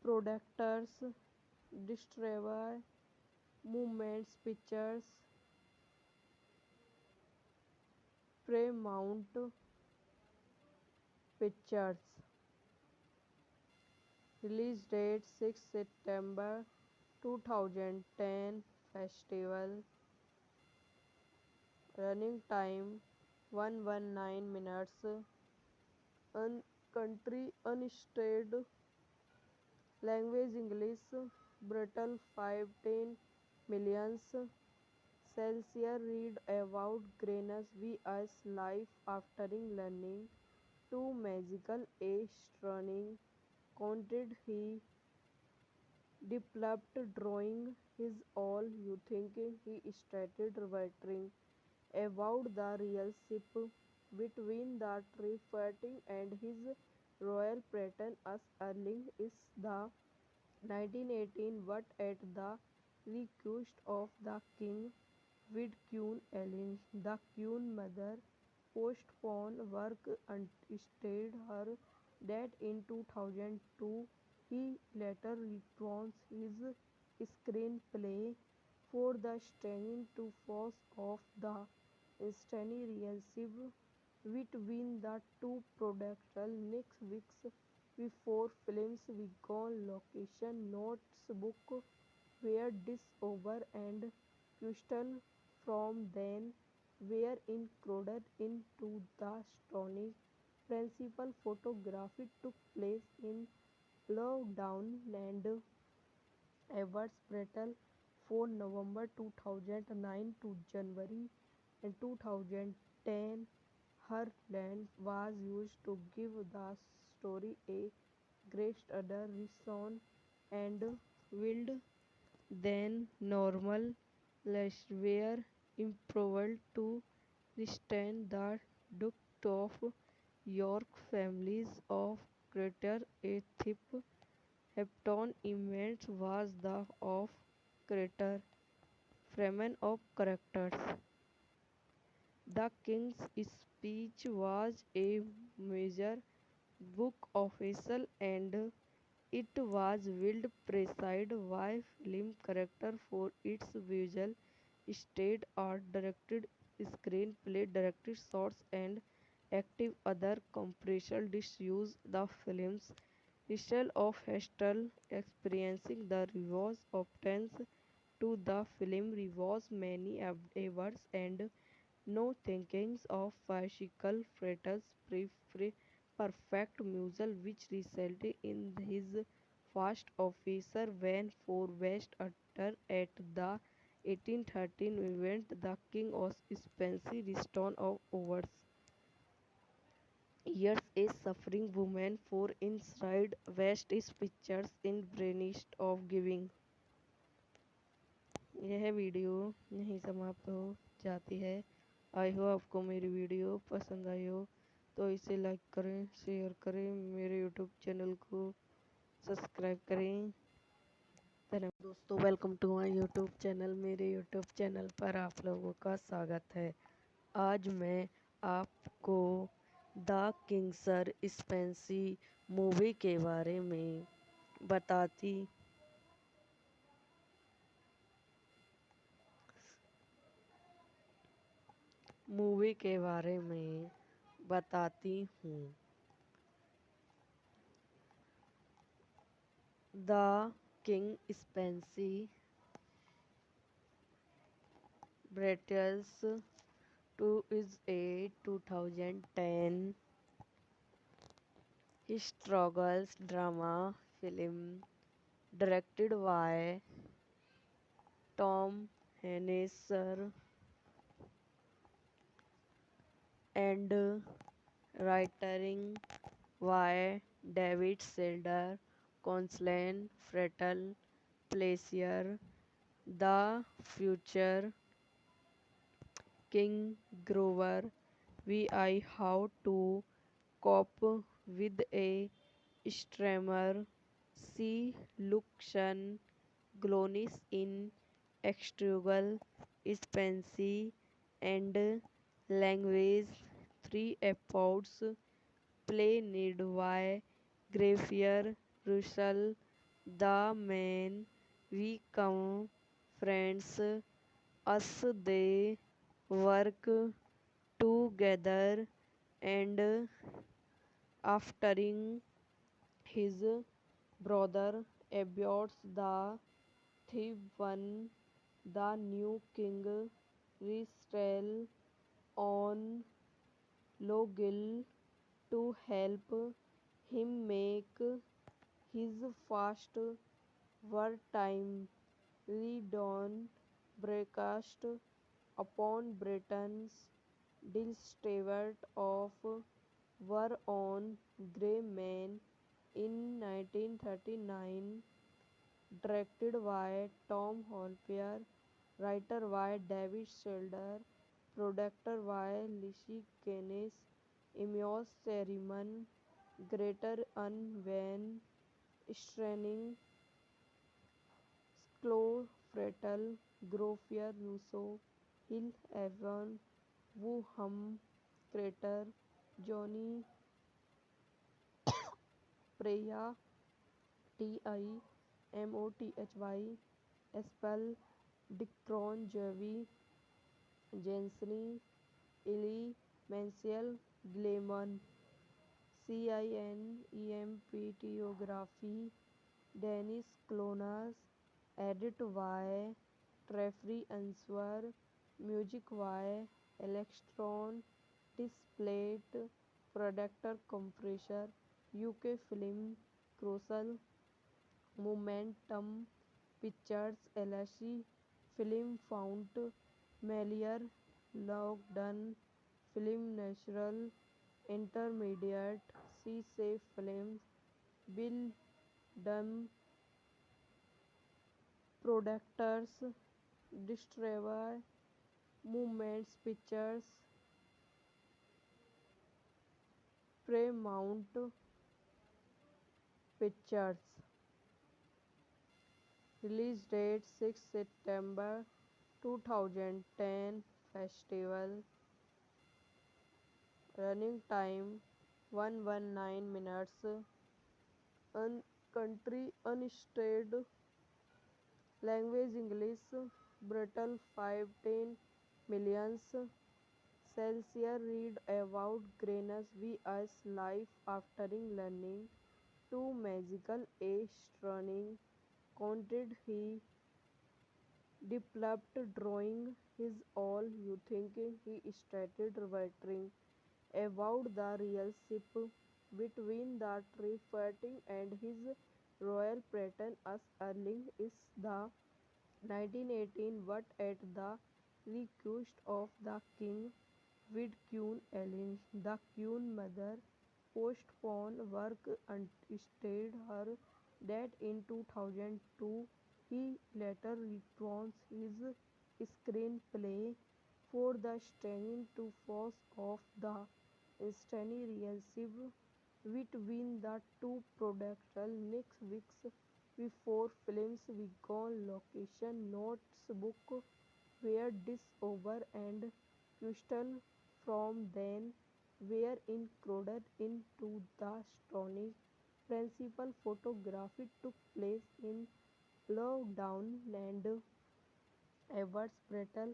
Producers, Distributor, Movements Pictures, Paramount Pictures. Release date 6 September 2010. Festival. Running time 119 minutes. Country unstated. Language English. Brutal 510 millions. Celsius read about Granus vs. life after learning to magical astronomy. Content he developed drawing his all you thinking he started writing about the relationship between the Trifarting and his royal patron as early is the 1918 but at the request of the king with Queen Ellen, the Queen mother postpone work instead her death in 2002. He later returns his screenplay for the stunning to force of the stunning relationship between the two productions. Next week's before films began, location notebook were discovered and crystal from then were included into the stunning. Principal photography took place in Loudoun and Edwards Brettle for November 2009 to January 2010. Her lens was used to give the story a greater reason and wild than normal. Less were improved to restrain the duct of York families of Greater a thief. Hepton image was the of Greater Freeman of characters. The King's Speech was a major book official and it was well praised by film critics for its visual state art, directed screenplay, directed shots, and active other commercial disuse. The film's style of hostile experiencing the reviews obtains to the film reviews many awards and no thinkings of bicycle fretters perfect muzzle which resulted in his first officer win for best actor at the 1813 event the King of Spencer Stone of Awards. Years a suffering woman for inside West is pictures in Brainstorm of Giving. यह video यहीं समाप्त हो जाती है। आई हो आपको मेरी video पसंद आई हो तो इसे लाइक करें, शेयर करें, मेरे यूट्यूब चैनल को सब्सक्राइब करें। धन्यवाद दोस्तों, welcome to my YouTube channel. मेरे यूट्यूब चैनल पर आप लोगों का स्वागत है। आज मैं आपको द किंग्सर स्पेंसी मूवी के बारे में बताती हूँ। The king speech British 2 is a 2010 historical drama film directed by Tom Hennessy and writing by David Selder, Constance Frettel, Placier, The Future King Grover, Vi How to Cope with a Strammer, See Lucian Glonis in Extrigual Spency and Language 3 episodes played by Graffier Russell. The man we come friends us they work together and after his brother aborts the thief one the new king resettle on Logil to help him make his first wartime redawn broadcast upon Britain's distribute of war on grey men in 1939, directed by Tom Hopper, writer by David Selder, producer by Lizzie Keynes, Emios Seriman, Greater Unwin, Straining, Chloe Frettel, Groffier Russo, Hill Evan, Wu Hum, Carter Johnny Pearce TIMOTHY Spall Derek जेवी Jennifer Ehle Michael Gambon cinematography Danny Cohen edit by Tariq Anwar music by Alexandre Desplat production companies UK film council Momentum pictures LSE film fund Molinare London film Nation entertainment see saw film Bedlam productions distributor movements pictures Paramount pictures release date 6 सितंबर 2010 festival running time 119 minutes country United language English ब्रिटल 510 millions Celsius read about Granus vs. life after learning two magical astronomy content he developed drawing his all you thinking he started writing about the relationship between the tree and his royal pattern as early is the 1918 but at the request of the king with Queen Ellen. The Queen mother postponed work instead her death in 2002. He later returns his screenplay for the stunning to force of the stunning relationship between the two producers next weeks before films began. Location notes book were disover and crystal from then were included into the story. Principal photography took place in lockdown and Everts Brettel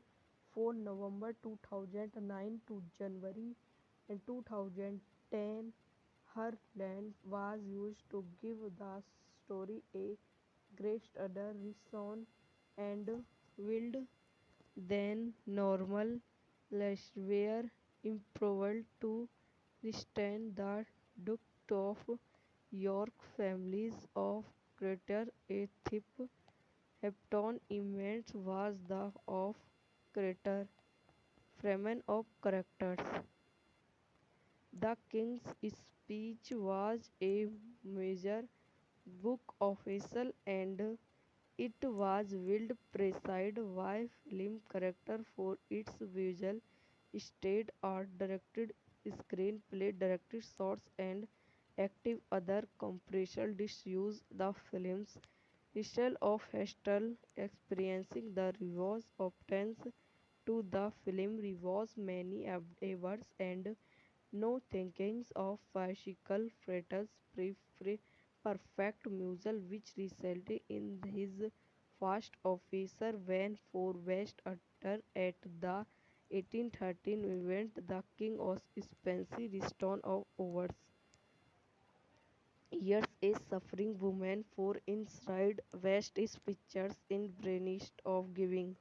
for November 2009 to January 2010. Her lens was used to give the story a greater reason and wild than normal. Less were improved to restrain the duct of York families of Greater a thief. Hepton image was the of Greater Freeman of characters. The King's Speech was a major book official and it was well presided by film character for its visual state art, directed screenplay, directed shots, and active other commercial disuse. The film's style of Hestel experiencing the rewards obtains to the film rewards many awards and no thinkings of bicycle fretters perfect muzzle which resulted in his first officer win for best actor at the 1813 event the King of Spencer Stone of Awards. Years a suffering woman for inside West is pictures in brainist of giving.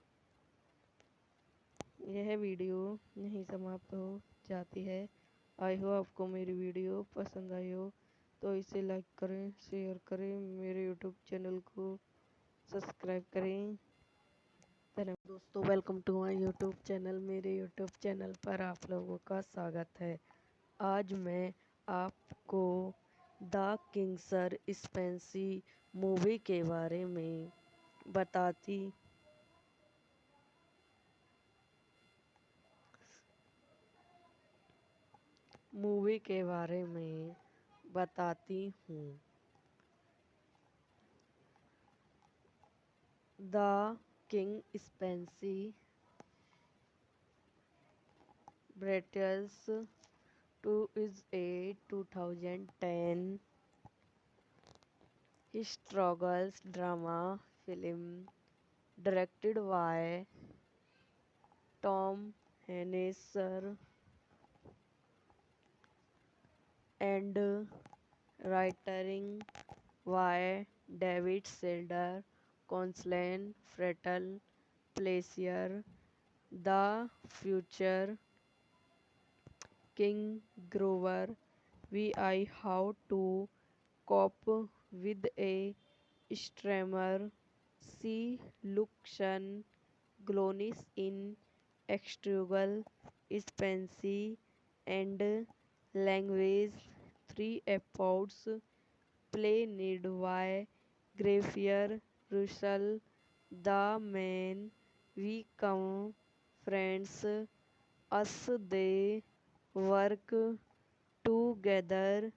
यह video यहीं समाप्त हो जाती है। आई हो आपको मेरी video पसंद आई हो तो इसे लाइक करें, शेयर करें, मेरे यूट्यूब चैनल को सब्सक्राइब करें। धन्यवाद दोस्तों, welcome to my YouTube channel. मेरे यूट्यूब चैनल पर आप लोगों का स्वागत है। आज मैं आपको द किंग सर स्पेंसी मूवी के बारे में बताती हूँ। The king speech Battles 2 is a 2010 historical drama film directed by Tom Hennessy and writing by David Selder, Constance Frettel, Placier, The Future King Grover, VI How to Cope with a Streamer, C. Lucian Glonis in Extrigal Spency and Language 3 Episodes Play Need by Graffier Russell The Man We Come Friends Us They Work Together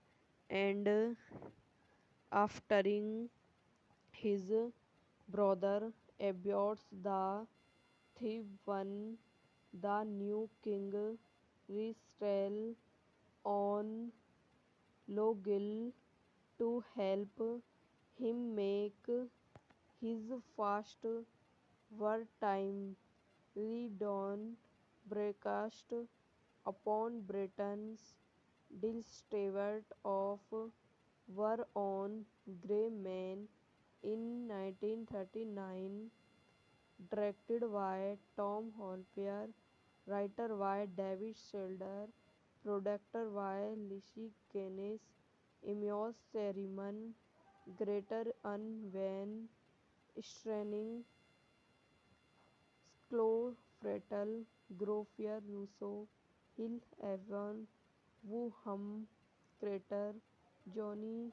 and Aftering his brother aborts the thief one, the new king restrained on Logil to help him make his first wartime redawn broadcast upon Britain's distribute of war on grey men in 1939, directed by Tom Hopper, writer by David Selder, producer by Lizzie Keynes, Amos Seriman, Greater Unwin, Straining, Chloe Frettel, Groffier Russo, Hill Evan, Wu Hum, Crater, Johnny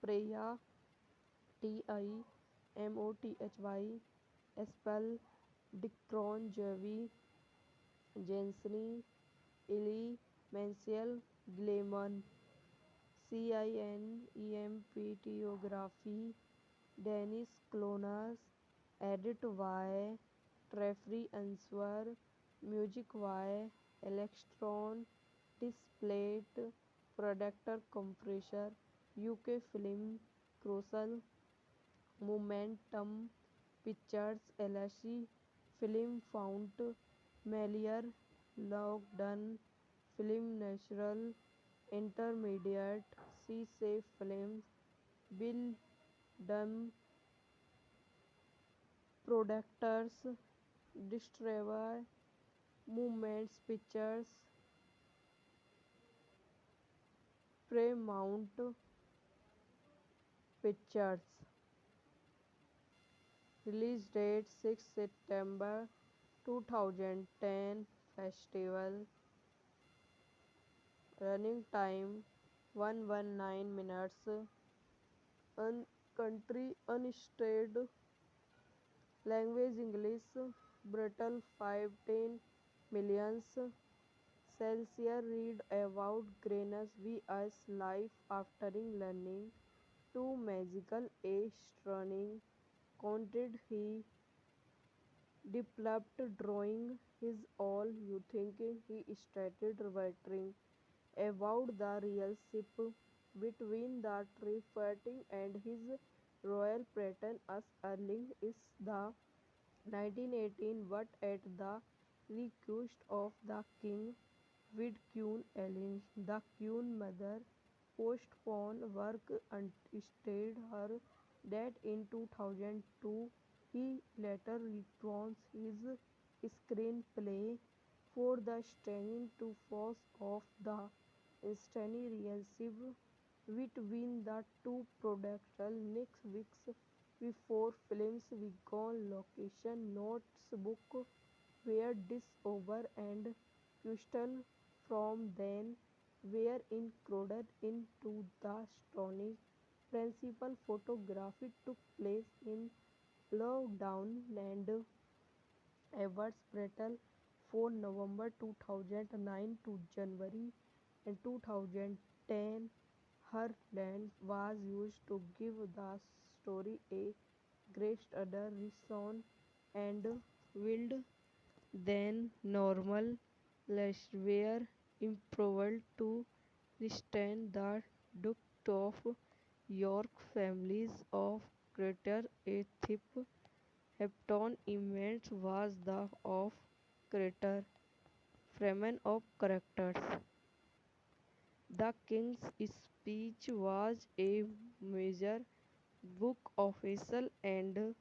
Preya, Timothy, Espel, Dicron Jevi, Jenseny, Eli, Mansell, Gleeman, Cinematography, Dennis Clonas, edit by Treffry Answer, music by Electron, displayed producer compressor, UK Film, Crucial, Momentum Pictures LLC, Film Fount, Melior, Lockdown, Film Natural, Intermediate, C Safe Films, Bill Dunn, Producers, Distributor, Movements Pictures, Paramount Pictures. Release date 6 September 2010. Festival. Running time 119 minutes. Country unstated. Language English. Brutal 510 millions. Celsius read about Granus vs. life after learning to magical astronomy. Content he developed drawing his all you thinking he started writing about the relationship between the tree and his royal pattern as early is the 1918 but at the request of the king with Queen Ellen. The Queen mother postponed work until her death in 2002. He later returns his screenplay for the staying to force of the instantly relationship between the two producers next weeks before films began. Location notes book were discovered and questions from then were included into the story. Principal photography took place in Lockdown and Everts Brettel for November 2009 to January 2010. Her lens was used to give the story a great other reason and build than normal. Were improved to restrain the duct of York families of Greater Athip. Hepton event was the of Greater Freeman of characters. The King's Speech was a major book official and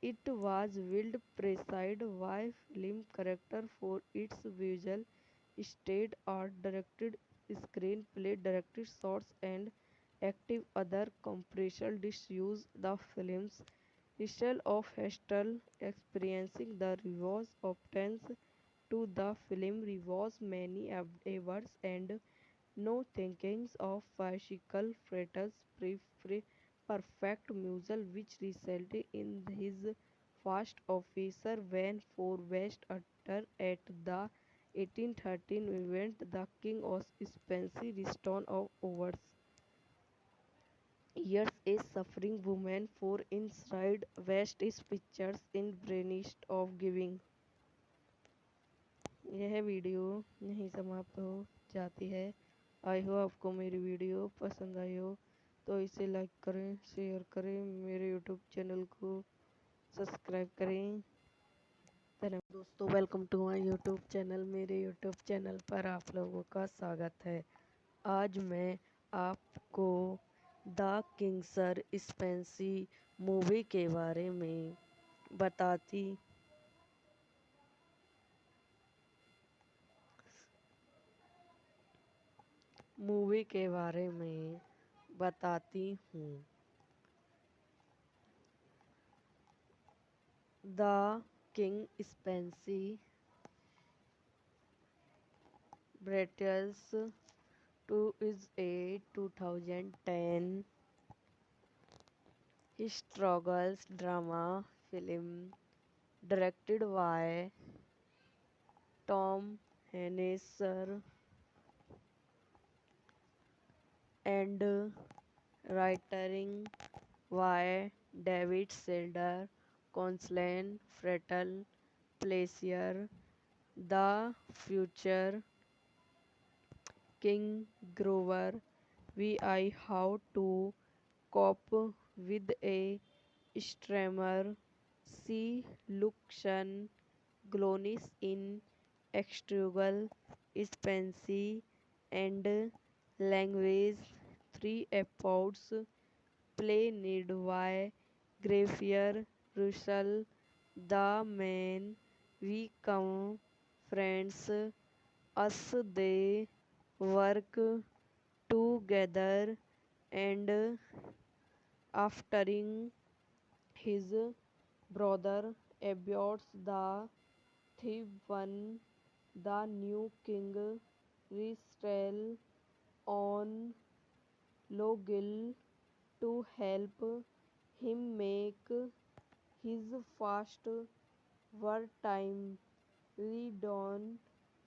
it was willed presided by film character for its visual state art, directed screenplay, directed shots, and active other commercial disuse. The film's style of Hestel experiencing the rewards obtains to the film rewards many awards and no thinkings of bicycle fretters perfect muzzle which resulted in his first officer when for West Utter at the 1813 event the King of Spencer restored of overs. Years a suffering woman for inside West is pictures in brainist of giving. यह video यहीं समाप्त हो जाती है। आई हो आपको मेरी video पसंद आई हो तो इसे लाइक करें, शेयर करें, मेरे यूट्यूब चैनल को सब्सक्राइब करें। धन्यवाद दोस्तों, welcome to my YouTube channel. मेरे यूट्यूब चैनल पर आप लोगों का स्वागत है। आज मैं आपको द किंग स्पेंसी मूवी के बारे में बताती बताती हूँ। The king speech British 2 is a 2010 historical drama film directed by Tom Hennessy and writing by David Selder, Constance Frettel, Placier, The Future King Grover, Vi How to Cope with a Strammer, See Lucian Glonis in Extrigal Spency and Language 3 episodes play need by Graffier Russell. The man we come friends us they work together and aftering his brother aborts the thief one the new king restel on Logil to help him make his first wartime redawn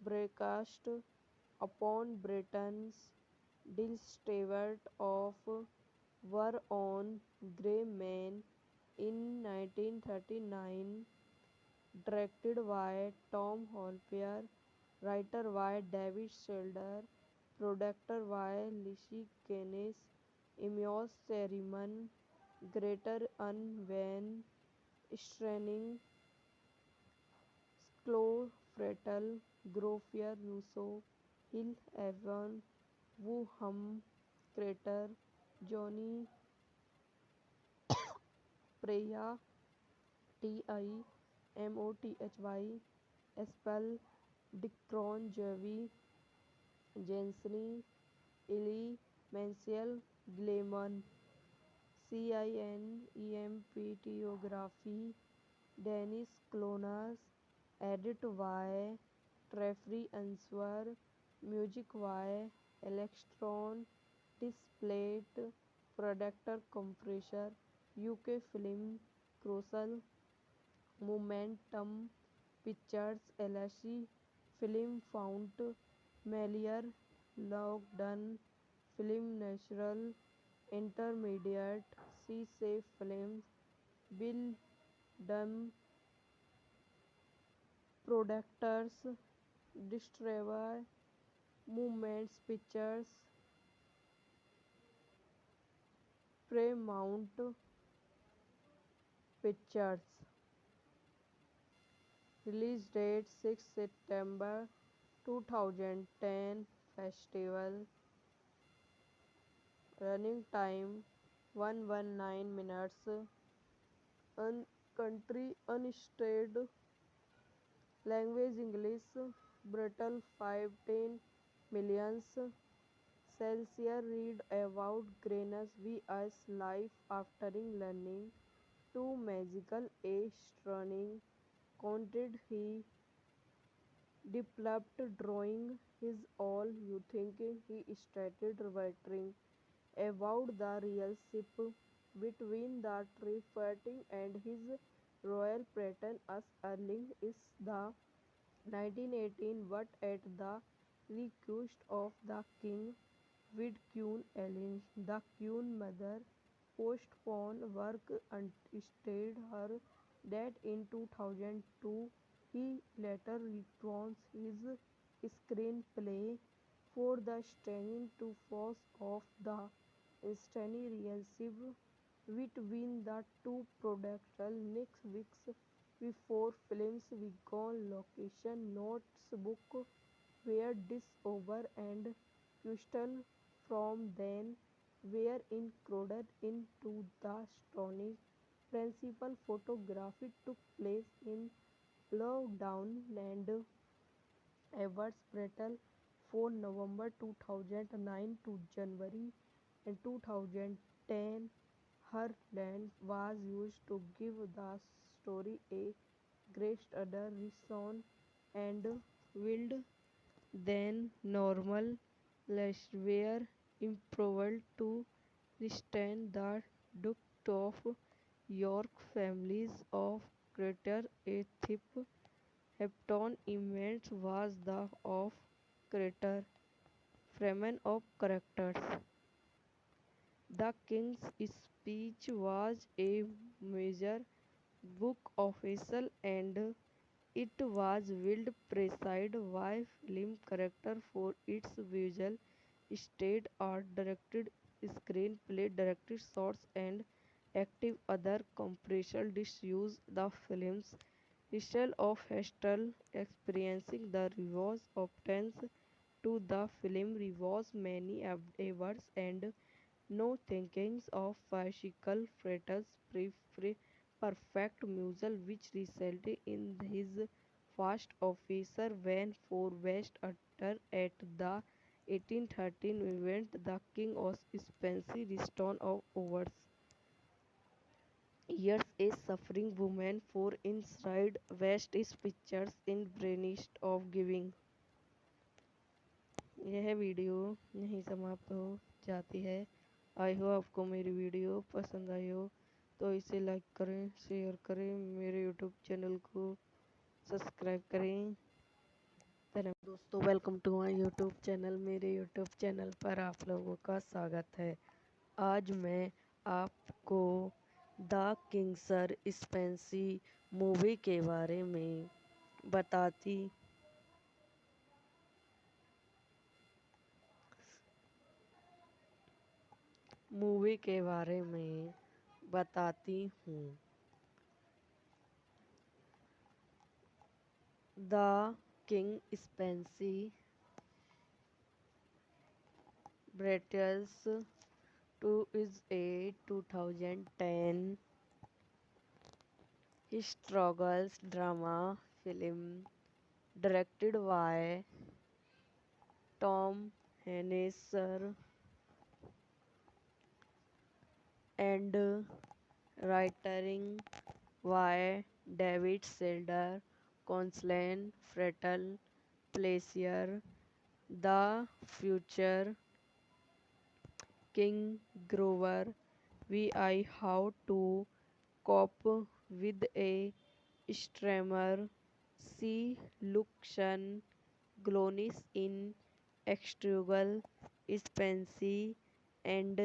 broadcast upon Britain's distribute of war on Grey Men in 1939, directed by Tom Hopper, writer by David Selder, producer by Lizzie Keynes, Emios Seriman, Greater Unwen, Straining, Sklo Frettel, Groffier Russo, Hill Evan, Wu Hum, Crater, Johnny Preya, Timothy, Espel, Dicron Jevi, Jensny, Illy, Mansell, Gleeman, Cinematography, Dennis Clonas, edit by Treffry Answer, music by Electron, displayed producer compressor, UK Film, Crucial, Momentum Pictures LLC, Film Fount, Melior, Lockdown, Film Natural, Intermediate, C-Safe Films, Bill Dunn, Producers distribute Movements Pictures, Paramount Pictures. Release date 6 September 2010. Festival. Running time 119 minutes. Country unstated. Language English. Brutal 15 millions. Celsius read about Granus vs. life after learning two magical astronomy. Content he developed drawing his all you thinking he started writing about the relationship between the Trifarting and his royal patron as early is the 1918 but at the request of the king with Queen Ellen. The Queen mother postponed work until her death in 2002. He later returns his screenplay for the stunning to force of the instantly relationship between the two producers next weeks before films began. Location notes book were discovered and crystal from then were included into the story. Principal photography took place in Loudoun and Everett from November 2009 to January 2010. Her lens was used to give the story a greater reason and wild than normal. Less were improved to restrain the Duke of York families of Greater a thief. Hepton image was the of Greater Freeman of characters. The King's Speech was a major book official and it was well presided by film character for its visual state art, directed screenplay, directed shots, and active other commercial disuse. The film's style of Hestel experiencing the rewards obtains to the film rewards many awards and no thinkings of bicycle fretters perfect muzzle which resulted in his first officer when for best actor at the 1813 event the King of Spencer Stone of Awards. Years a suffering woman for inside West is pictures in brainist of giving. यह video यहीं समाप्त हो जाती है। आई हो आपको मेरी video पसंद आई हो तो इसे लाइक करें, शेयर करें, मेरे यूट्यूब चैनल को सब्सक्राइब करें। धन्यवाद दोस्तों, welcome to my YouTube channel. मेरे यूट्यूब चैनल पर आप लोगों का स्वागत है। आज मैं आपको द किंग सर स्पेंसी मूवी के बारे में बताती हूँ। The king speech British 2 is a 2010 historical drama film directed by Tom Hennessy and writing by David Selder, Constance Frettel, Placier, The Future King Grover, Vi How to Cope with a Streamer, See Lucian Glonis in Extrigual Spency and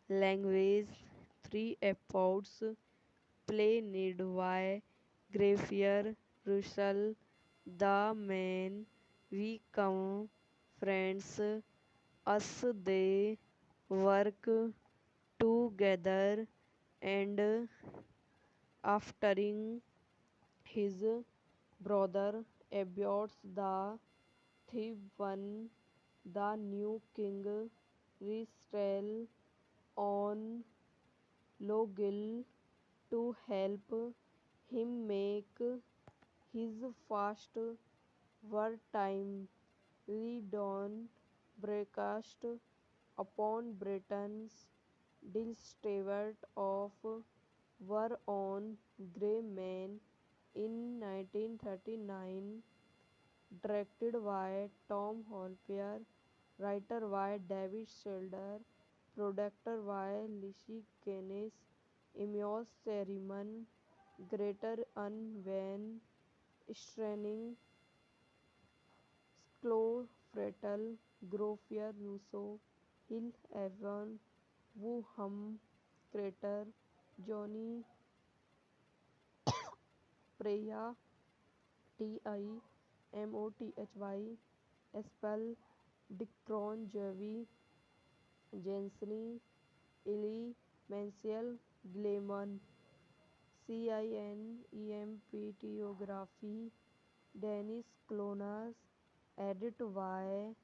Language 3 episodes play need by Graffier Russell The men we come friends, us they work together and aftering his brother Abiots the Theban, the new king, resettled on Logil to help him make his first wartime redawn broadcast upon Britain's distrust of war on grey men in 1939, directed by Tom Hopper, writer by David Schilder, producer by Lishi Gaines, Emios Seriman, Greater Unvan, Straining, Sklo Frettel, Grofier Russo, Hill Evan, Wu Hum, Crater, Johnny Preya, Timothy, Espel, Dicron Jevi, Jensny, Ili, Mansell, Gleeman, Cinematography, Dennis Clonas, edit by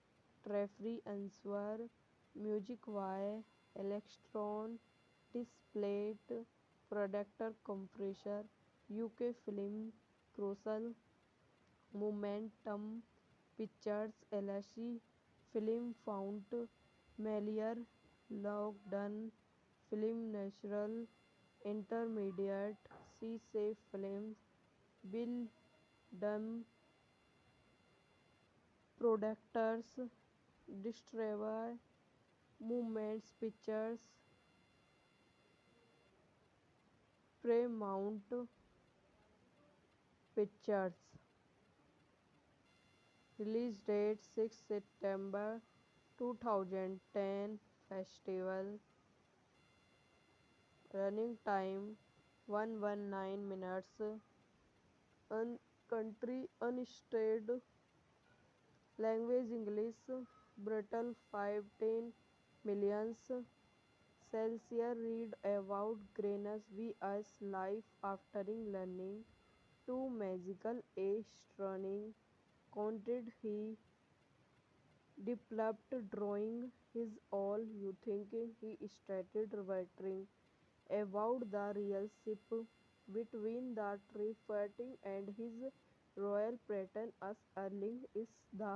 Treffry Answer, music by Electron, displayed producer compressor, UK Film, Crucial, Momentum Pictures LLC, Film Fount, Melior, Lockdown, Film Natural, Intermediate, C Safe Films, Bill Dunn, Producers, Distributor, Movements Pictures, Paramount Pictures. Release date 6 September 2010. Festival. Running time 119 minutes. Country unstated. Language English. Brutal 510 millions. Celsius read about Greenus V.S. life after learning to magical astronomy. Content he developed drawing his all you thinking he started writing about the relationship between the tree and his royal pattern as early is the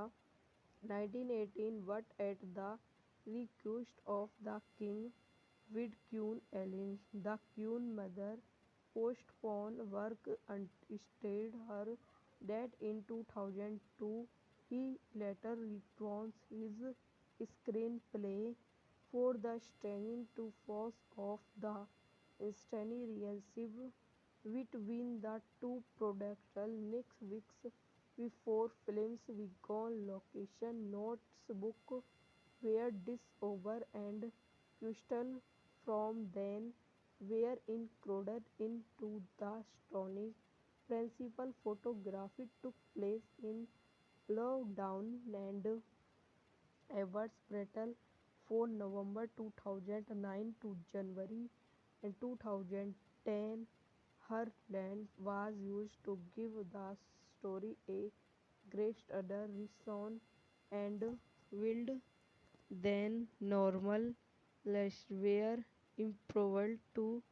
1918 but at the request of the king with Queen Ellen. The Queen mother postponed work instead her death in 2002. He later returns his screenplay for the staying to force of the instantly relationship between the two producers next weeks before films began. Location notes book were discovered and questions from then were included into the story. Principal photography took place in Lockdown and Everts Brettel for November 2009 to January 2010. Her lens was used to give the story a greater reason and wild than normal. Less were improved to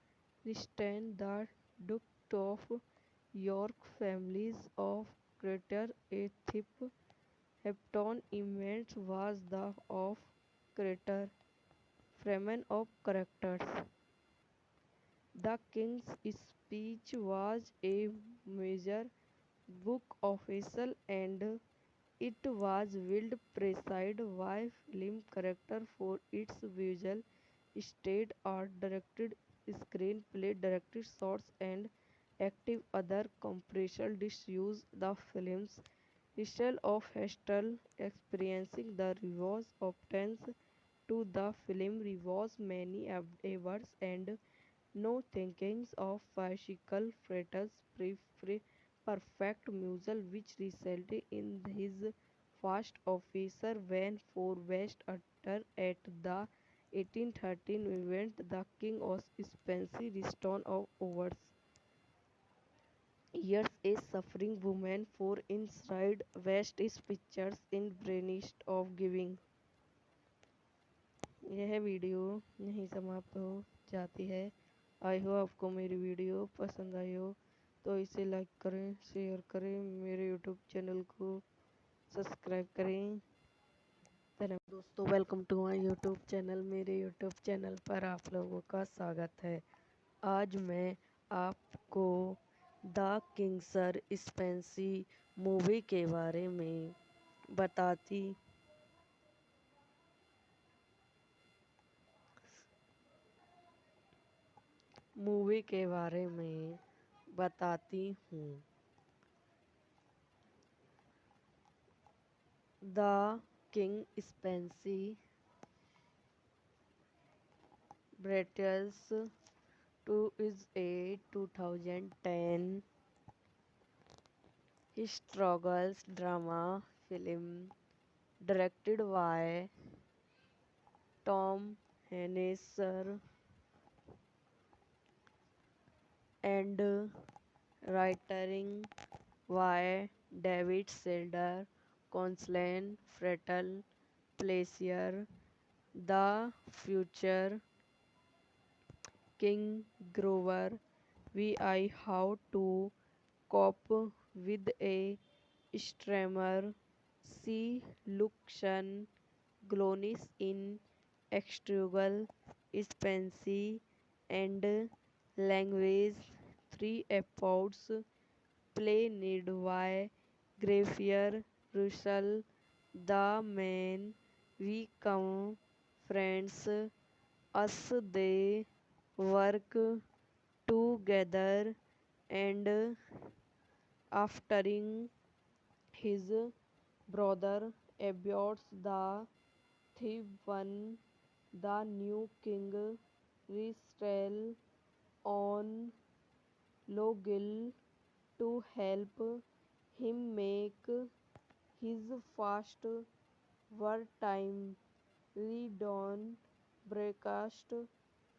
restrain the duct of York families of Greater a thief. Hepton image was the of Greater Freeman of characters. The King's Speech was a major book official and it was well presided by film character for its visual state art, directed screenplay, directed shots, and active other commercial disuse. The film's style of Hestel experiencing the reverse obtains to the film rewards many awards and no thinkings of bicycle freighters perfect muzzle which resulted in his first officer when for West Utter at the 1813 event the King of Spencer Stone of Overs. Years a suffering woman for inside West is pictures in brainstorm of giving. यह video यहीं समाप्त हो जाती है। आई हो आपको मेरी video पसंद आई हो तो इसे लाइक करें, शेयर करें, मेरे यूट्यूब चैनल को सब्सक्राइब करें। धन्यवाद दोस्तों, welcome to my YouTube channel. मेरे यूट्यूब चैनल पर आप लोगों का स्वागत है। आज मैं आपको द किंग सर स्पेंसी मूवी के बारे में बताती बताती हूँ। The king speech British two is a 2010 historical drama film directed by Tom Hennessy and writing by David Selder, Constance Frettel, Placier, The Future King Grover, Vi How to Cope with a Strammer, See Lucian Glonis in Extrigal Spency and Language 3 Episodes Play Need by Graffier Russell The Man We Come Friends Us They Work Together and Aftering his brother aborts the thief one, the new king resettled on Logill to help him make his first wartime re-dawn broadcast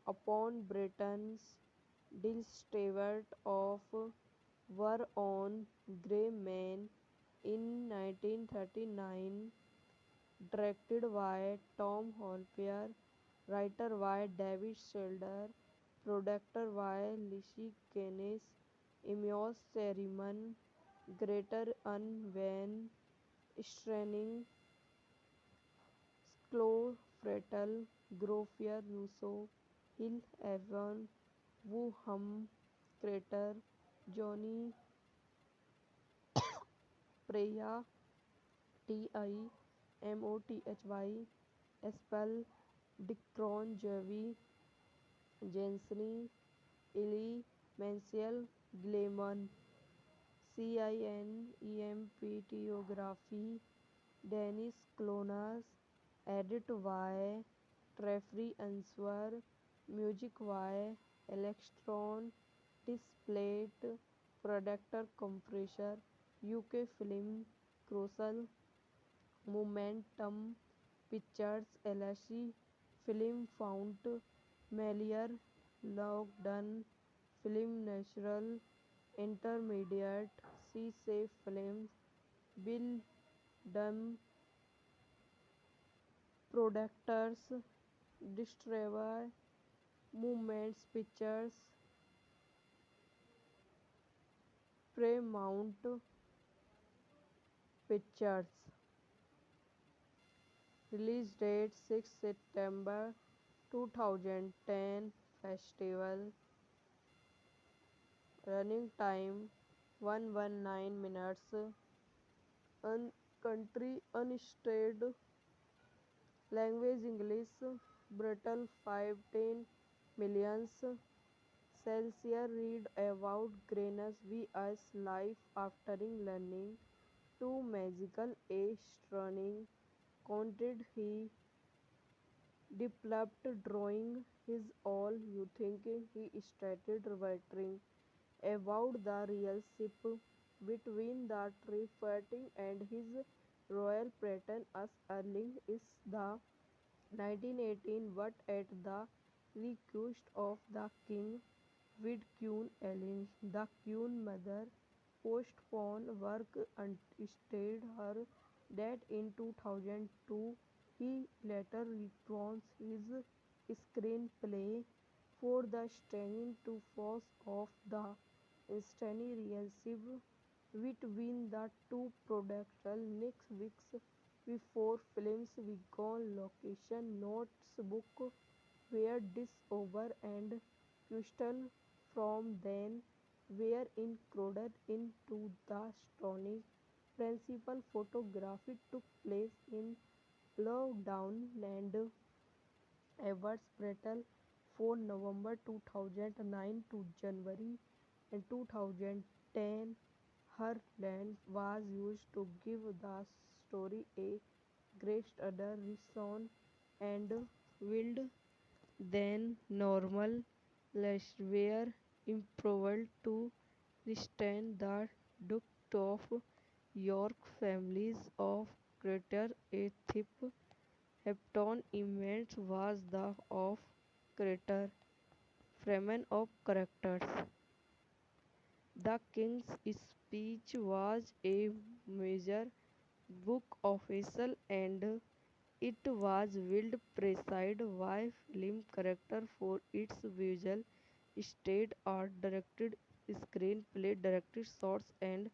upon Britain's distrust of war on grey men in 1939, directed by Tom Hopper, writer by David Selder, producer by Lizzie Keynes, Emios Seriman, Greater Unvan, Straining, Sklo Frettel, Groffier Russo, Hill Evan, Wu Hum, Crater, Johnny Preya, Timothy, Espel, Dicron Jevi, Jenseny, Eli, Mansell, Gleeman, Cinematography, Dennis Clonas, edit by Treffry Answer, music by Electron, Displate, Producer Compressor, UK Film, Crucial, Momentum Pictures LLC, Film Fount, Melior, Lockdown, Film Natural, Intermediate, C-Safe Films, Bill Dunn, Producers, Distributor, Movements Pictures, Paramount Pictures. Release date 6 September 2010. Festival. Running time 119 minutes. Country unstated. Language English. Brutal 510 millions. Celsius read about Greenus V.S. life after learning to magical astronomy. Content he developed drawing his all you think he started writing about the real ship between the Trifarting and his royal patron as Erling is the 1918, but at the request of the king, with Queen Ellen, the Queen mother postponed work instead her death in 2002. He later returns his screenplay for the stunning to force of the stunning relationship between the two producers next weeks before films began. Location notes book were discovered and crystal from then were included into the stunning principal photography took place in Loudoun and Edwards Brettle from November 2009 to January 2010. Her lens was used to give the story a greater reason and wild than normal. Less were improved to restrain the Duke of York families of Greater a thief. Hepton image was the of Greater Freeman of characters. The King's Speech was a major book official and it was well presided by film character for its visual state art, directed screenplay, directed shots, and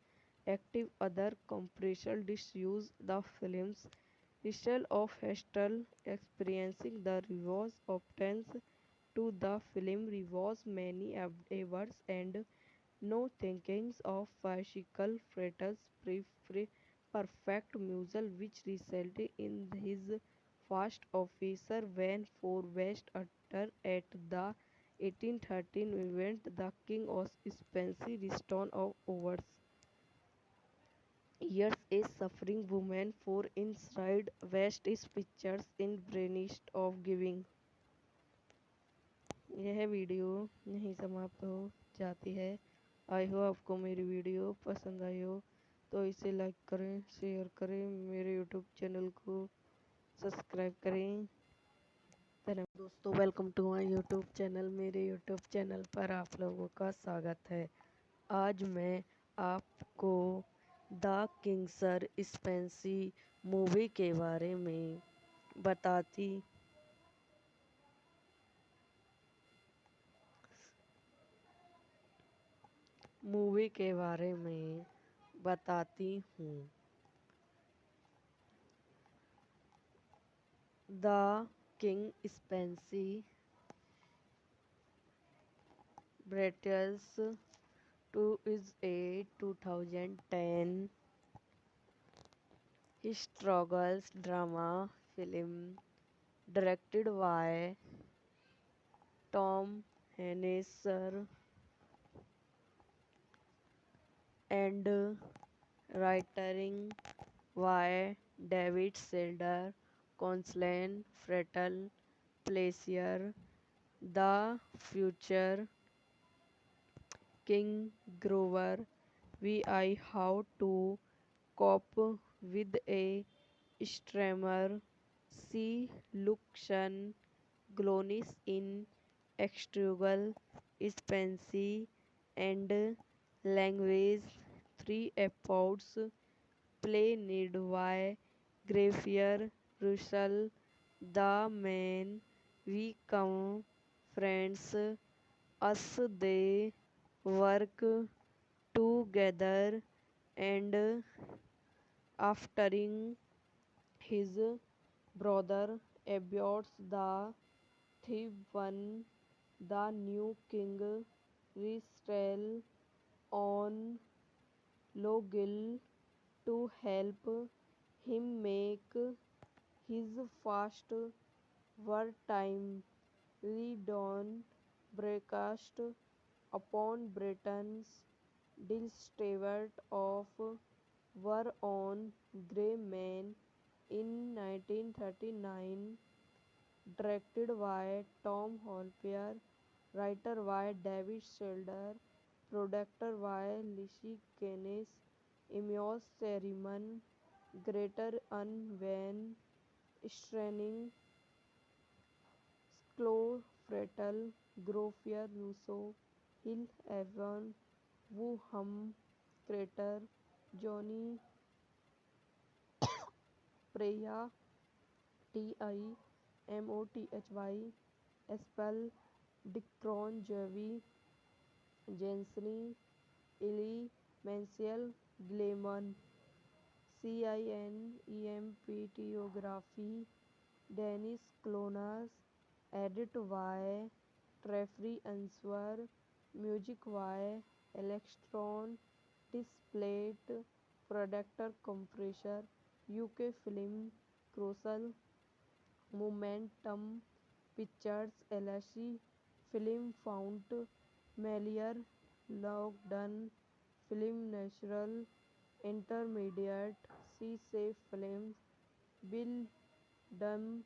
active other commercial disuse. The film's style of Hestel experiencing the rewards obtains to the film rewards many awards and no thinkings of bicycle fretters perfect muzzle which resulted in his first officer when for best actor at the 1813 event the King of Spencer Stone of Awards. Years a suffering woman for inside West is pictures in brainist of giving. यह video यहीं समाप्त हो जाती है। आई हो आपको मेरी video पसंद आई हो तो इसे लाइक करें, शेयर करें, मेरे यूट्यूब चैनल को सब्सक्राइब करें। धन्यवाद दोस्तों, welcome to my YouTube channel. मेरे यूट्यूब चैनल पर आप लोगों का स्वागत है। आज मैं आपको द किंग सर स्पेंसी मूवी के बारे में बताती हूँ। The king speech British 2 is a 2010 historical drama film directed by Tom Hennessy and writing by David Selder, Constance Frettel, Placier, The Future King Grover, V.I. How to Cope with a Strammer, C. Lucian Glonis in Extrigual Spency and Language 3 episodes play need by Graffier Russell. The man we come friends us they work together and after his brother aborts the thief one the new king restel on Logil to help him make his first wartime redawn broadcast upon Britain's distribute of war on grey men in 1939, directed by Tom Hopper, writer by David Selder, Productor by Lishi Kenes, Emios Seriman, Greater Unvan, Straining, Sklo Fretel, Grofier Russo, Hill Evan, Wu Hum, Crater, Johnny Preya, Timothy, Espel, Dicron Jevi, Jensny, Ili, Mansell, Gleeman, Cinematography, Dennis Clonas, Edit by Treffry Answer, Music by Electron, Displate, Productor Compressor, UK Film, Crucial, Momentum Pictures, LSE, Film Fount, Melier, Lockdown, Film Natural, Intermediate, C Safe Films, Bill Dunn,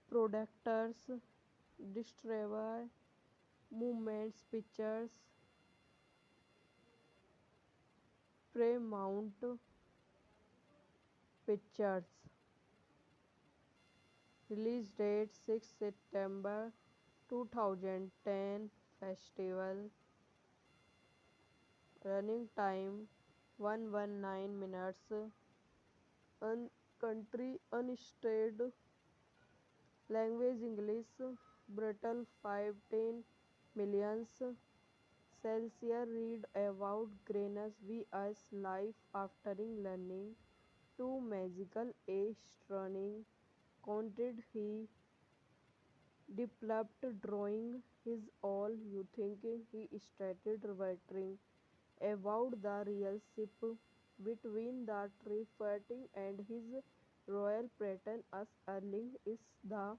Productors, Distributor, Movements Pictures, Paramount Pictures. Release date 6 September 2010. Festival. Running time 119 minutes. Country unstated. Language English. Brutal 510 millions. Celsius read about Greenus V.S. life after learning to magical astronomy. Content he developed drawing his all you thinking he started writing about the relationship between the Trifarting and his royal patron as early is the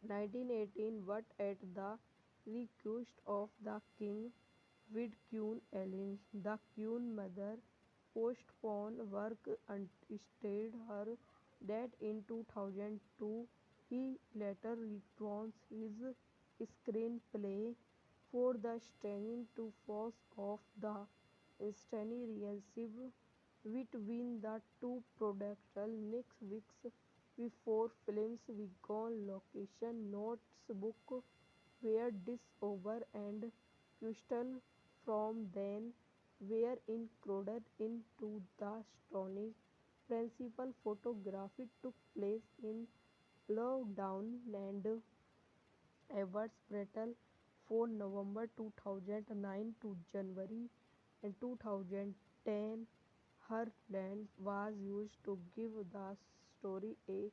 1918 but at the request of the king with Queen Ellen. The Queen mother postponed work instead her that in 2002 he later returns his screenplay for the stunning to force of the instantly relationship between the two producers next weeks before films began location notes book were discovered and questions from then were included into the stunning principal photography took place in Lockdown and Everts Brettel for November 2009 to January in 2010. Her land was used to give the story a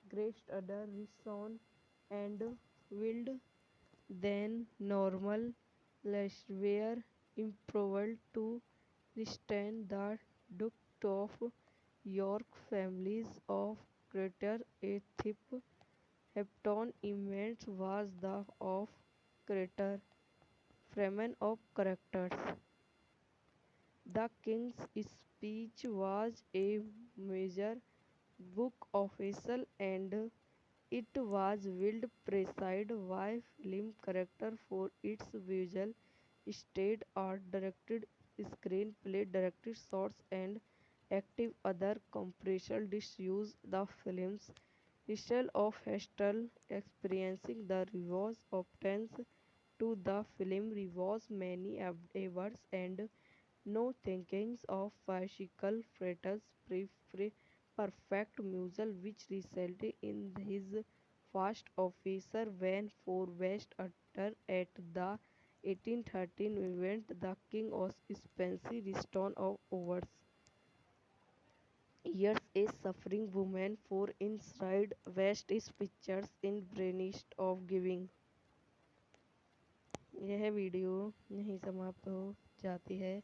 greater reason and wild than normal. Less were improved to restrain the Duke of York families of Greater Athip. Hepton immense was the of Greater Freeman of characters. The King's Speech was a major book official and it was well presided by film character for its visual state art, directed screenplay, directed shots and active other commercial disuse the film's style of Hestel experiencing the rewards obtains to the film rewards many awards and no thinkings of bicycle fretters perfect muzzle which resulted in his first officer when for West Utter at the 1813 event the King of Spencer return of overs. Years a suffering woman for inside West is pictures in brainist of giving. यह video यहीं समाप्त हो जाती है।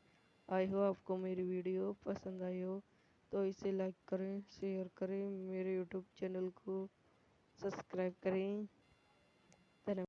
आई हो आपको मेरी video पसंद आई हो तो इसे लाइक करें, शेयर करें, मेरे यूट्यूब चैनल को सब्सक्राइब करें।